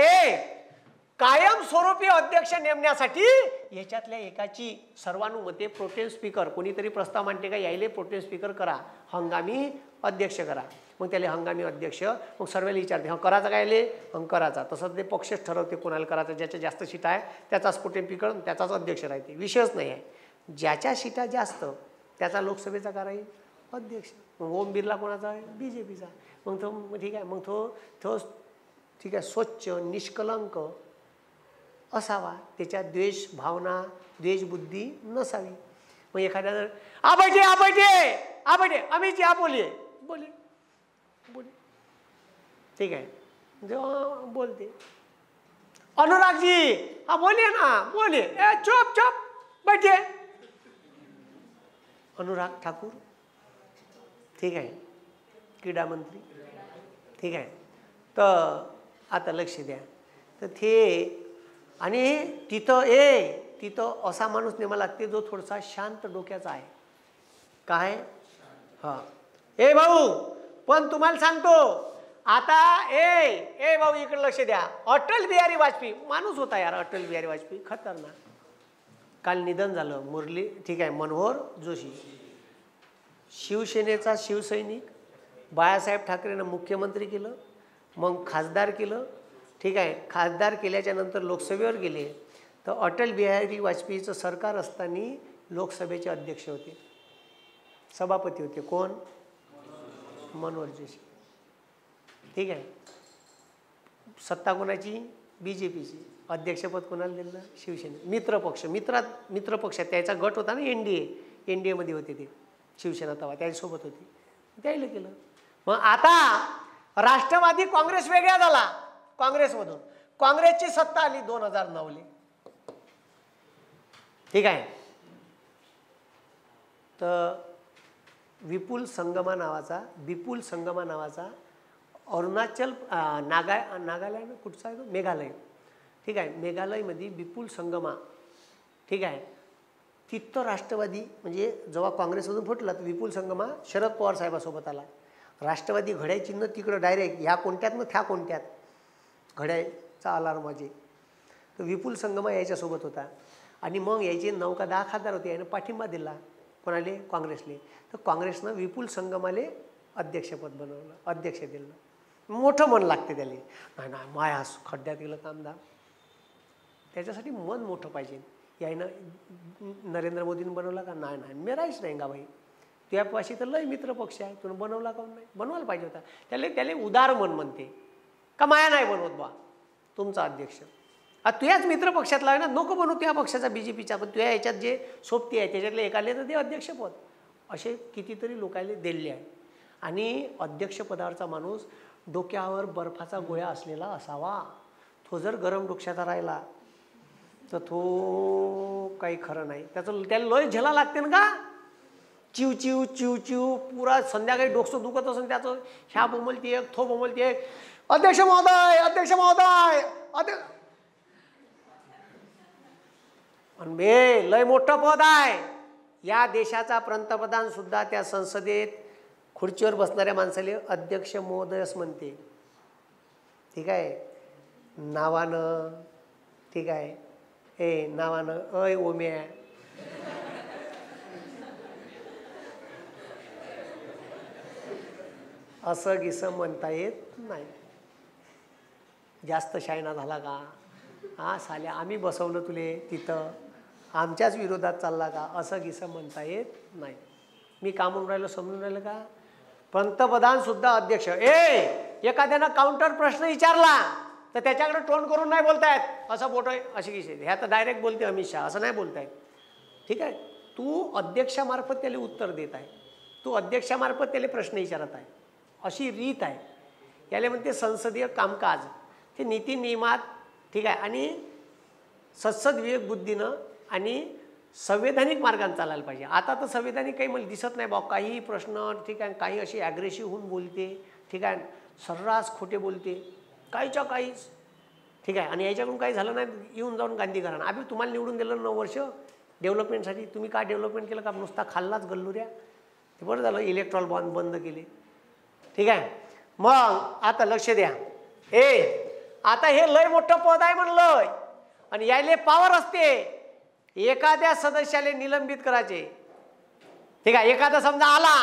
कायमस्वरूपी अध्यक्ष नेमण्यासाठी याच्यातल्या एकाची सर्वानुमते प्रोटेम स्पीकर कोणीतरी प्रस्ताव मांडते का यायले प्रोटेम स्पीकर करा, हंगामी अध्यक्ष करा. मग त्याला हंगामी अध्यक्ष मग सर्वांना विचारते हं करायचा काय याले करायचा. तसं ते पक्षच ठरवते कोणाला करायचं, ज्याच्या जास्त सीटा आहे त्याचाच प्रोटेम स्पीकर त्याचाच अध्यक्ष राहते, विषयच नाही आहे. ज्याच्या सीटा जास्त त्याचा लोकसभेचा करायला अध्यक्ष. मग ओम बिर्ला कोणाचा आहे? BJPचा. मग तो ठीक आहे, मग तो ठीक आहे स्वच्छ निष्कलंक असावा, त्याच्यात द्वेष भावना द्वेषबुद्धी नसावी. मग एखाद्या जर आबटे अमितजी बोलिये ठीक आहे जेव्हा बोलते अनुरागजी बोलिए ना बोलिए चुप बैठिए. अनुराग ठाकूर ठीक आहे क्रीडा मंत्री ठीक आहे. तर आता लक्ष द्या तर ते आणि तिथं असा माणूस नेमा लागते जो थोडासा शांत डोक्याचा आहे. काय हां भाऊ पण तुम्हाला सांगतो आता भाऊ इकडे लक्ष द्या. अटल बिहारी वाजपेयी माणूस होता यार, अटल बिहारी वाजपेयी खतरनाक. काल निधन झालं मुरली ठीक आहे मनोहर जोशी, शिवसेनेचा शिवसैनिक, बाळासाहेब ठाकरेंना मुख्यमंत्री केलं, मग खासदार केलं ठीक आहे. खासदार केल्याच्या नंतर लोकसभेवर गेले तर अटल बिहारी वाजपेयीचं सरकार असताना लोकसभेचे अध्यक्ष होते, सभापती होते कोण? मनोहर जोशी ठीक आहे. सत्ता कोणाची? BJPची. अध्यक्षपद कोणाला दिलं? शिवसेने. मित्र पक्ष त्याचा गट होता ना NDA मध्ये होते ते शिवसेना तेव्हा त्याच्यासोबत होती त्याला केलं. मग आता राष्ट्रवादी काँग्रेस वेगळा झाला, काँग्रेसमधून काँग्रेसची सत्ता आली 2009 ठीक आहे. तर विपुल संगमा नावाचा अरुणाचल नागालँड कुठचा आहे तो? मेघालय ठीक आहे. मेघालयमध्ये विपुल संगमा ठीक आहे. तिथं राष्ट्रवादी म्हणजे जेव्हा काँग्रेसमधून फुटला तर विपुल संगमा शरद पवार साहेबासोबत आला. राष्ट्रवादी घड्याळ चिन्ह तिकडं डायरेक्ट ह्या कोणत्यात ना त्या कोणत्यात घड्याळचा अलार्म वाजे. तर विपुल संगमा याच्यासोबत होता आणि मग याचे 9 का 10 खासदार होते. यानं पाठिंबा दिला कोणाले? काँग्रेसले. तर काँग्रेसनं विपुल संगमाले अध्यक्षपद बनवलं, अध्यक्ष दिलं. मोठं मन लागते त्याला. नाही माया खड्ड्यात गेलं कामदार, त्याच्यासाठी मन मोठं पाहिजे. यानं नरेंद्र मोदीनं बनवला का? नाही मी राहीच नाही का भाई, तुझ्यापाशी तर लय मित्र पक्ष आहे, तुला बनवला का? नाही बनवायला पाहिजे होता. त्याला उदार मन म्हणते का माया नाही बनवत बा तुमचा अध्यक्ष. तुझ्याच मित्र पक्षातला आहे ना, नको बनवू तुझ्या पक्षाचा BJPचा, पण तुझ्या याच्यात जे सोबती आहे त्याच्यातले एकाले तर ते अध्यक्षपद. असे कितीतरी लोकांना दिले आहे. आणि अध्यक्षपदावरचा माणूस डोक्यावर बर्फाचा गोळा असलेला असावा. तो जर गरम डोक्याचा राहिला तर तो काही खरं नाही. त्याला लय झेला लागते ना का? चिव पुरा संध्याकाळी डोकं दुखत असेल त्याचं, ह्या बोंबलती एक थो बोंबलती एक, अध्यक्ष महोदय आणि बे लय मोठं पद आहे. या देशाचा पंतप्रधान सुद्धा त्या संसदेत खुर्चीवर बसणाऱ्या माणसाला अध्यक्ष महोदयच म्हणते ठीक आहे नावानं ठीक आहे. नावानं ओम्या असं गिसं म्हणता येत नाही. जास्त शायना झाला का? साल्या आम्ही बसवलं तुले तिथं, आमच्याच विरोधात चालला का? असं गिसं म्हणता येत नाही. मी का म्हणून राहिलो समजून राहिलं का? पंतप्रधान सुद्धा अध्यक्ष. एखाद्यानं काउंटर प्रश्न विचारला तर त्याच्याकडे तोंड करून नाही बोलतायत, असं बोट आहे अशी किशी ह्या तर डायरेक्ट बोलते अमित शहा, असं नाही बोलतायत ठीक आहे. तू अध्यक्षामार्फत त्याला उत्तर देत आहे, तू अध्यक्षामार्फत त्याला प्रश्न विचारत आहे, अशी रीत आहे. याला म्हणते संसदीय कामकाज. ते नीती नियमात ठीक आहे आणि सत्सद विवेक बुद्धीनं आणि संवैधानिक मार्गाने चालायला पाहिजे. आता तर संवैधानिक काही मला दिसत नाही बा. काही प्रश्न ठीक आहे, काही अशी ॲग्रेसिव्ह होऊन बोलते ठीक आहे, सर्रास खोटे बोलते, काहीच्या काहीच ठीक आहे. आणि याच्याकडून काही झालं नाही, येऊन जाऊन गांधी घराणं, आम्ही तुम्हाला निवडून दिलं 9 वर्ष डेव्हलपमेंटसाठी, तुम्ही काय डेव्हलपमेंट केलं का? नुसता खाल्लाच गल्लुऱ्या. ते बरं झालं इलेक्ट्रॉल बॉम्ब बंद केले. ठीक आहे. मग आता लक्ष द्या, आता हे लय मोठं पद आहे म्हणलं, आणि यायले पावर असते एखाद्या सदस्याला निलंबित करायचे. ठीक आहे. एखादा समजा आला,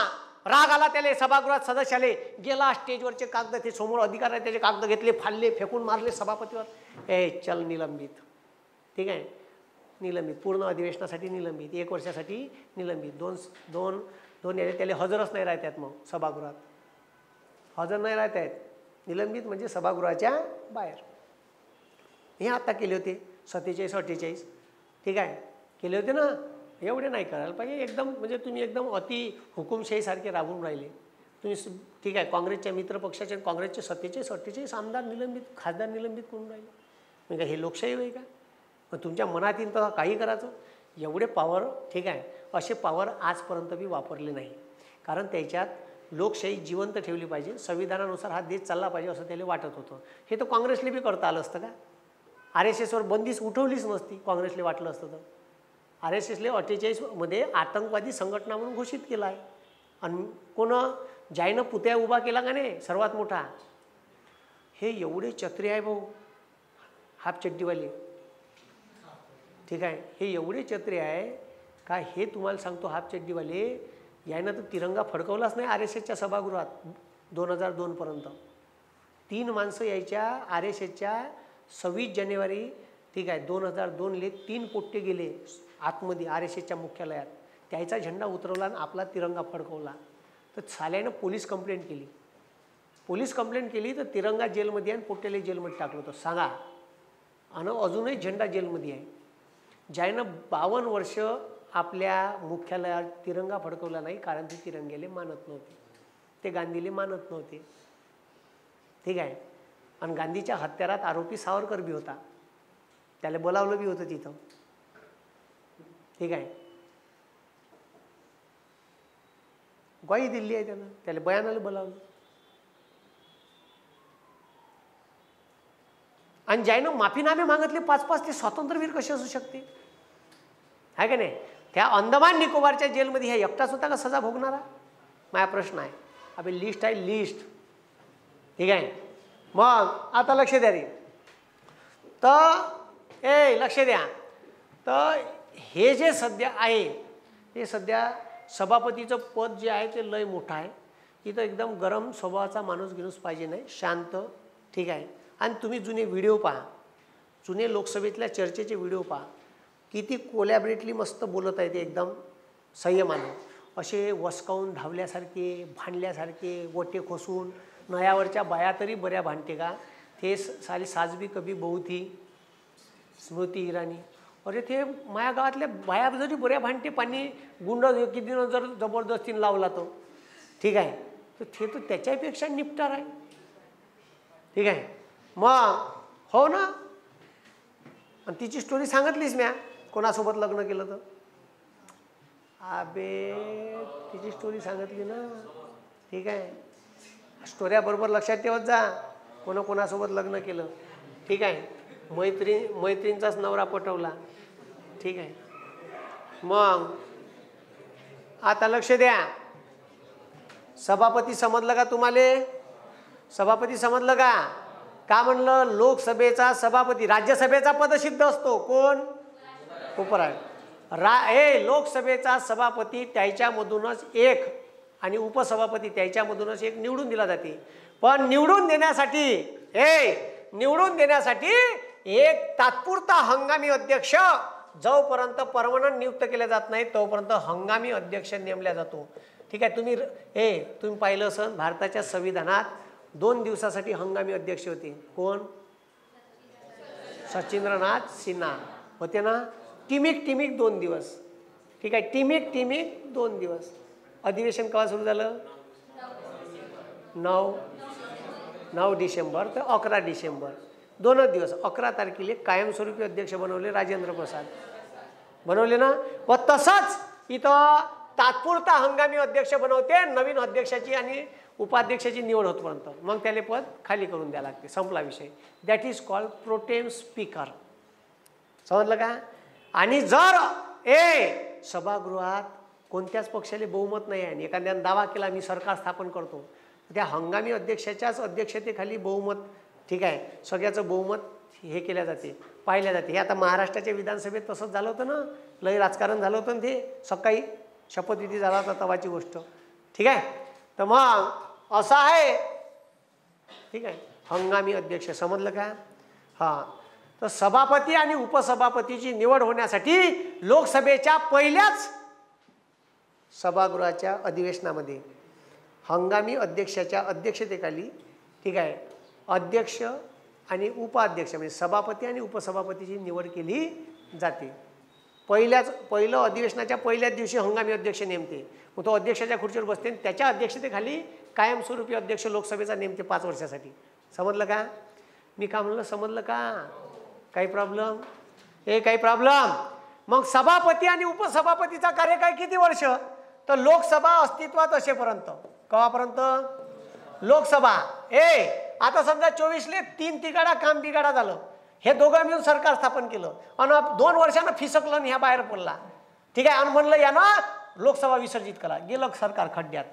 राग आला त्याला सभागृहात, सदस्याले गेला, स्टेजवरचे कागद, ते समोर अधिकार आहे त्याचे कागद घेतले, फाडले, फेकून मारले सभापतीवर, चल निलंबित. ठीक आहे. निलंबित, पूर्ण अधिवेशनासाठी निलंबित, 1 वर्षासाठी निलंबित, दोन याले त्याला हजरच नाही राहतात, मग सभागृहात हजर नाही राहत आहेत, निलंबित म्हणजे सभागृहाच्या बाहेर. हे आता केले होते 47-48. ठीक आहे, केले होते ना. एवढे नाही करायला पाहिजे एकदम, म्हणजे तुम्ही एकदम अति हुकुमशाहीसारखे राबवून राहिले तुम्ही. ठीक आहे. काँग्रेसच्या मित्रपक्षाचे काँग्रेसचे 47-48 आमदार निलंबित, खासदार निलंबित करून राहिले. म्हणजे हे लोकशाही होय का? मग तुमच्या मनात येईल तर काही करायचं, एवढे पॉवर. ठीक आहे. असे पॉवर आजपर्यंत बी वापरले नाही, कारण त्याच्यात लोकशाही जिवंत ठेवली पाहिजे, संविधानानुसार हा देश चालला पाहिजे असं त्याला वाटत होतं. हे तर काँग्रेसला बी करता आलं असतं का? RSSवर बंदीच उठवलीच नसती, काँग्रेसला वाटलं असतं तर. RSSला 48मध्ये आतंकवादी संघटना म्हणून घोषित केला आहे. आणि ज्यानं पुतळा उभा केला का नाही सर्वात मोठा, हे एवढे चत्रे आहे भाऊ, हाफ चड्डीवाले. ठीक आहे. हे एवढे चत्रे आहे का, हे तुम्हाला सांगतो, हाफ चड्डीवाले यानं तर तिरंगा फडकवलाच नाही RSSच्या सभागृहात 2002पर्यंत. 3 माणसं यायच्या RSSच्या 26 जानेवारी. ठीक आहे. 2002ले 3 पोट्टे गेले आतमध्ये RSSच्या मुख्यालयात, त्याचा झेंडा उतरवला आणि आपला तिरंगा फडकवला. तर साल्यानं पोलीस कंप्लेंट केली, तर तिरंगा जेलमध्ये आणि पोट्टेला जेलमध्ये टाकलं होतं. सांगा. आणि अजूनही झेंडा जेलमध्ये आहे. ज्यानं 52 वर्ष आपल्या मुख्यालयात तिरंगा फडकवला नाही, कारण ते तिरंग्याला मानत नव्हते, ते गांधीला मानत नव्हते. ठीक आहे. आणि गांधीच्या हत्यारात आरोपी सावरकर बी होता, त्याला बोलावलं बी होतं तिथं. ठीक आहे. ग्वाही दिली आहे त्यानं, त्याला बयानाला बोलावलं. आणि ज्यानं माफीनामे मागितले 5-5, ते स्वातंत्र्यवीर कसे असू शकते? आहे का नाही? त्या अंदमान निकोबारच्या जेलमध्ये ह्या एकटाच होता का सजा भोगणारा? माझा प्रश्न आहे. अबे लिस्ट आहे, लिस्ट. ठीक आहे. मग आता लक्ष द्या रे, तर लक्ष द्या. तर हे जे सध्या आहे, हे सध्या सभापतीचं पद जे आहे ते लय मोठं आहे. इथं एकदम गरम स्वभावाचा माणूस गिणूस पाहिजे नाही, शांत. ठीक आहे. आणि तुम्ही जुने व्हिडिओ पहा, जुने लोकसभेतल्या चर्चेचे व्हिडिओ पहा, किती कोलॅबरेटली मस्त बोलत आहे ते, एकदम संयमाने. असे वसकावून धावल्यासारखे, भांडल्यासारखे, गोटे खोसून. नयावरच्या बाया तरी बऱ्या भांडते का? ते साली साजबी कभी बहू थी, स्मृती इराणी. अरे ते माया गावातल्या बाया जरी बऱ्या भांडते, पाणी गुंड किती जर जबरदस्तीने लावला तो. ठीक आहे. तर ते तर त्याच्यापेक्षा निपटार आहे. ठीक आहे. मग हो ना. आणि तिची स्टोरी सांगितलीच म्या, कोणासोबत लग्न केलं तर. अबे तिची स्टोरी सांगितली ना. ठीक आहे. स्टोऱ्या बरोबर लक्षात ठेवत जा, कोणासोबत लग्न केलं. ठीक आहे. मैत्रीणचाच नवरा पटवला. ठीक आहे. मग आता लक्ष द्या, सभापती समजलं का तुम्हाला? सभापती समजलं का? का म्हणलं? लोकसभेचा सभापती, राज्यसभेचा पदसिद्ध असतो कोण? उपराष्ट्रपती. लोकसभेचा सभापती त्याच्यामधूनच एक, आणि उपसभापती त्याच्यामधूनच एक निवडून दिला जाते. पण निवडून देण्यासाठी एक तात्पुरता हंगामी अध्यक्ष, जोपर्यंत परमनंट नियुक्त केले जात नाही तोपर्यंत हंगामी अध्यक्ष नेमला जातो. ठीक आहे. तुम्ही पाहिलं असेल, भारताच्या संविधानात 2 दिवसासाठी हंगामी अध्यक्ष होते. कोण? सचिंद्रनाथ सिन्हा होते ना. टिमिक 2 दिवस. ठीक आहे. टिमिक 2 दिवस. अधिवेशन केव्हा सुरू झालं? 9 डिसेंबर ते 11 डिसेंबर, 2 दिवस. 11 तारखेला कायमस्वरूपी अध्यक्ष बनवले राजेंद्र प्रसाद, बनवले ना. व तसंच इथं तात्पुरता हंगामी अध्यक्ष बनवते. नवीन अध्यक्षाची आणि उपाध्यक्षाची निवड होतपर्यंत, मग त्याला पद खाली करून द्यावं लागते, संपला विषय. That is called pro tem speaker. समजलं का? आणि जर सभागृहात कोणत्याच पक्षाला बहुमत नाही आहे आणि एखाद्याने दावा केला मी सरकार स्थापन करतो, त्या हंगामी अध्यक्षाच्याच अध्यक्षतेखाली बहुमत, ठीक आहे, सगळ्याचं बहुमत हे केल्या जाते, पाहिल्या जाते. हे आता महाराष्ट्राच्या विधानसभेत तसंच झालं होतं ना, लय राजकारण झालं होतं ना, ते सकाळी शपथविधी झाला होता तवाची गोष्ट, ठीक आहे. तर मग असं आहे, ठीक आहे, हंगामी अध्यक्ष. समजलं का? हां. तर सभापती आणि उपसभापतीची निवड होण्यासाठी लोकसभेच्या पहिल्याच सभागृहाच्या अधिवेशनामध्ये हंगामी अध्यक्षाच्या अध्यक्षतेखाली, ठीक आहे, अध्यक्ष आणि उपाध्यक्ष म्हणजे सभापती आणि उपसभापतीची निवड केली जाते. पहिलं अधिवेशनाच्या पहिल्याच दिवशी हंगामी अध्यक्ष नेमते, मग तो अध्यक्षाच्या खुर्चीवर बसते आणि त्याच्या अध्यक्षतेखाली कायमस्वरूपी अध्यक्ष लोकसभेचा नेमते 5 वर्षासाठी. समजलं का? मी का म्हणलं? समजलं का? काही प्रॉब्लेम? काही प्रॉब्लेम? मग सभापती आणि उपसभापतीचा कार्यकाळ किती वर्ष? तर लोकसभा अस्तित्वात असेपर्यंत. केव्हापर्यंत? लोकसभा. आता समजा 24ले 3 तिगाडा काम बिगाडा झालं, हे दोघं मिळून सरकार स्थापन केलं आणि 2 वर्षानं फिसकलं आणि ह्या बाहेर पडला, ठीक आहे, आणि म्हणलं यानं लोकसभा विसर्जित करा, गेलं सरकार खड्ड्यात,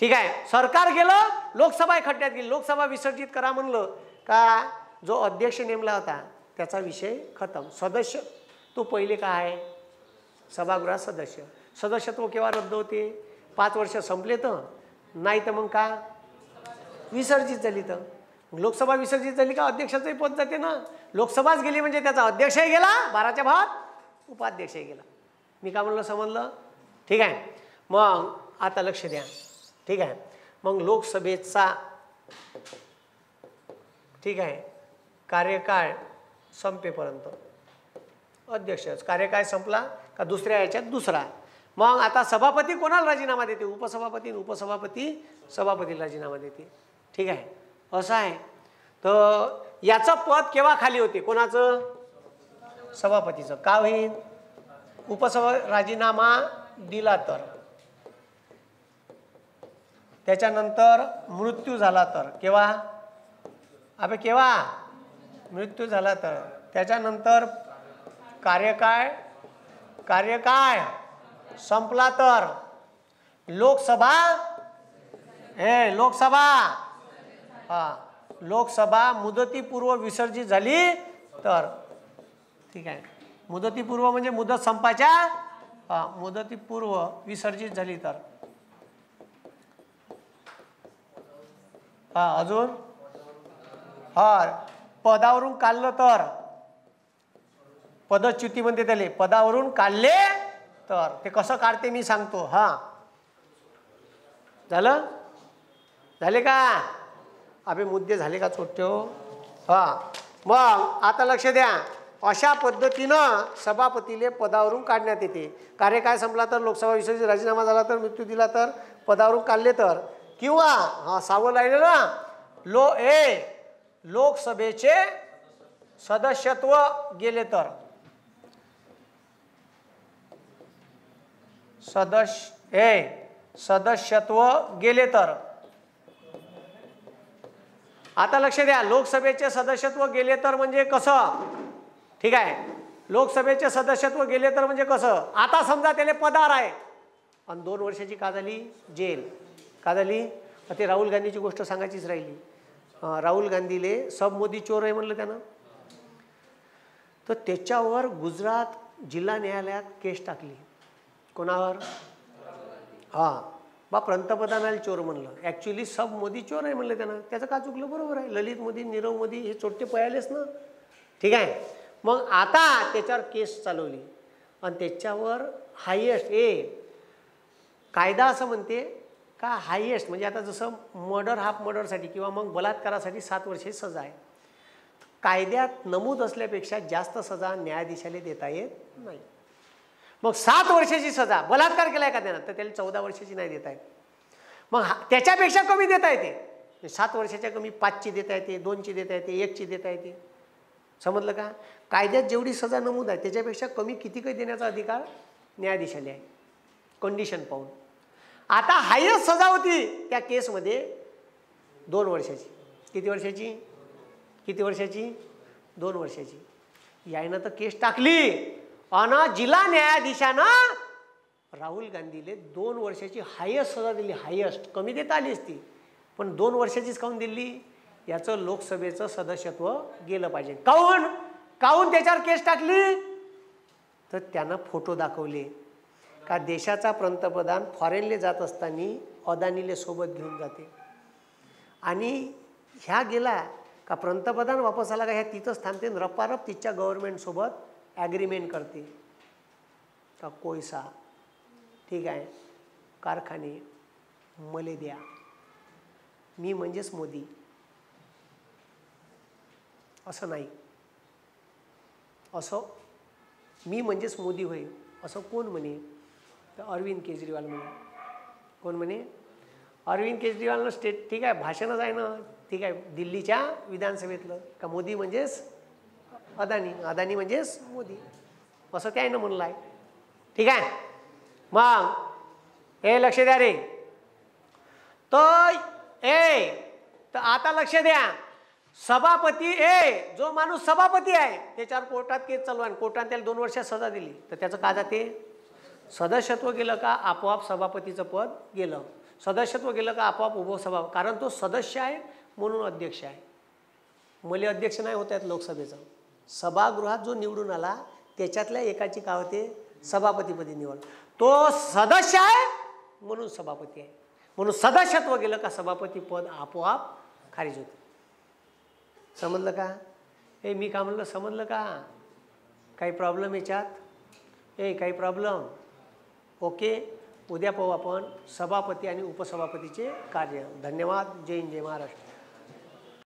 ठीक आहे, सरकार गेलं, लोकसभा खड्ड्यात गेली, लोकसभा विसर्जित करा म्हणलं का, जो अध्यक्ष नेमला होता त्याचा विषय खतम. सदस्य तो पहिले काय आहे? सभागृहात सदस्य. सदस्यत्व केव्हा रद्द होते? 5 वर्ष संपले तर, नाही तर मग का विसर्जित झाली तर. लोकसभा विसर्जित झाली का अध्यक्षाचंही पद जाते ना. लोकसभाच गेली म्हणजे त्याचा अध्यक्षही गेला, 12च्या भावात उपाध्यक्षही गेला. मी का म्हणलं? समजलं? ठीक आहे. मग आता लक्ष द्या, ठीक आहे. मग लोकसभेचा, ठीक आहे, कार्यकाळ संपेपर्यंत अध्यक्षच. कार्यकाळ संपला का दुसऱ्या याच्यात दुसरा. मग आता सभापती कोणाला राजीनामा देते? उपसभापती. उपसभापती सभापतीला राजीनामा देते, ठीक आहे. असं आहे. तर याचं पद केव्हा खाली होते? कोणाचं? सभापतीचं. का होईल? राजीनामा दिला तर, त्याच्यानंतर मृत्यू झाला तर. केव्हा? अबे केव्हा? मृत्यू झाला तर. त्याच्यानंतर कार्यकाळ संपला तर. लोकसभा लोकसभा मुदतीपूर्व विसर्जित झाली तर, ठीक आहे. मुदतीपूर्व म्हणजे मुदत संपायच्या, मुदतीपूर्व विसर्जित झाली तर. अजून पदावरून काढलं तर. पदच्युती म्हणते त्याले. पदावरून काढले तर. ते कसं काढते मी सांगतो. झालं? झाले का? अबे मुद्दे झाले का छोटे हो? मग आता लक्ष द्या. अशा पद्धतीनं सभापतीले पदावरून काढण्यात येते. कार्यकाळ संपला तर, लोकसभा विसर्जित, राजीनामा झाला तर, मृत्यू दिला तर, पदावरून काढले तर, किंवा 6वं राहिलं ना, लोकसभेचे सदस्यत्व गेले तर. सदस्यत्व गेले तर. आता लक्ष द्या. लोकसभेचे सदस्यत्व गेले तर म्हणजे कसं? ठीक आहे. लोकसभेचे सदस्यत्व गेले तर म्हणजे कसं? आता समजा त्याला पदार आहे आणि 2 वर्षाची का झाली? जेल. का झाली? ते राहुल गांधीची गोष्ट सांगायचीच राहिली. राहुल गांधीले सब मोदी चोर आहे म्हणलं त्यानं. तर त्याच्यावर गुजरात जिल्हा न्यायालयात केस टाकली. कोणावर? पंतप्रधानाला चोर म्हणलं. ॲक्च्युली सब मोदी चोर आहे म्हणलं त्यानं. त्याचं का चुकलं? बरोबर आहे. ललित मोदी, नीरव मोदी हे चोट्टे पळालेच ना, ठीक आहे. मग आता त्याच्यावर केस चालवली आणि त्याच्यावर हायेस्ट कायदा असं म्हणते का हायेस्ट म्हणजे आता जसं मर्डर, हाफ मर्डरसाठी किंवा मग बलात्कारासाठी 7 वर्षाची सजा आहे. कायद्यात नमूद असल्यापेक्षा जास्त सजा न्यायाधीशाला देता येत नाही. मग 7 वर्षाची सजा, बलात्कार केला एखाद्यानं तर त्याला 14 वर्षाची नाही देता येत. मग त्याच्यापेक्षा कमी देता येते. 7 वर्षाच्या कमी 5ची देता येते, 2ची देता येते, 1ची देता येते. समजलं का? कायद्यात जेवढी सजा नमूद आहे त्याच्यापेक्षा कमी किती काही देण्याचा अधिकार न्यायाधीशाला आहे, कंडिशन पाहून. आता हायस्ट सजा होती त्या केसमध्ये 2 वर्षाची. किती वर्षाची? किती वर्षाची? 2 वर्षाची. यायनं तर केस टाकली आणि जिल्हा न्यायाधीशानं राहुल गांधीले 2 वर्षाची हायस्ट सजा दिली. हायस्ट, कमी देता आली असती, पण 2 वर्षाचीच काऊन दिली? याचं लोकसभेचं सदस्यत्व गेलं पाहिजे. काऊन काऊन त्याच्यावर केस टाकली? तर त्यानं फोटो दाखवले का देशाचा पंतप्रधान फॉरेनले जात असताना अदानीले सोबत घेऊन जाते आणि ह्या गेला का पंतप्रधान वापस आला का ह्या तिथंच थांबते, रपारप तिच्या गव्हर्नमेंटसोबत ॲग्रीमेंट करते का कोळसा ठीक आहे, कारखाने मले द्या, मी म्हणजेच मोदी. असं नाही, असं मी म्हणजेच मोदी होईल असं कोण म्हणे? तर अरविंद केजरीवाल म्हणे. कोण म्हणे? अरविंद केजरीवालनं स्टेट ठीक आहे भाषणच आहे ना, ठीक आहे, दिल्लीच्या विधानसभेतलं का मोदी म्हणजेच अदानी, अदानी म्हणजेच मोदी असं त्यानं म्हणलं आहे. ठीक आहे. मग हे लक्ष द्या रे. तर आता लक्ष द्या, सभापती जो माणूस सभापती आहे त्याच्यावर कोर्टात केस चालू आहे, कोर्टाने त्याला 2 वर्षात सजा दिली, तर त्याचं का जाते? सदस्यत्व गेलं का आपोआप सभापतीचं पद गेलं, सदस्यत्व गेलं का आपोआप उभं सभा, कारण तो सदस्य आहे म्हणून अध्यक्ष आहे. मले अध्यक्ष नाही होत आहेत लोकसभेचं, सभागृहात जो निवडून आला त्याच्यातल्या एकाची का होते? सभापतीपदी निवड. तो सदस्य आहे म्हणून सभापती आहे, म्हणून सदस्यत्व गेलं का सभापती पद आपोआप खारिज होते. समजलं का? मी का म्हणलं समजलं का? काही प्रॉब्लेम याच्यात? काही प्रॉब्लेम? ओके. उद्या पाहू आपण सभापती आणि उपसभापतीचे कार्य. धन्यवाद. जय हिंद, जय महाराष्ट्र.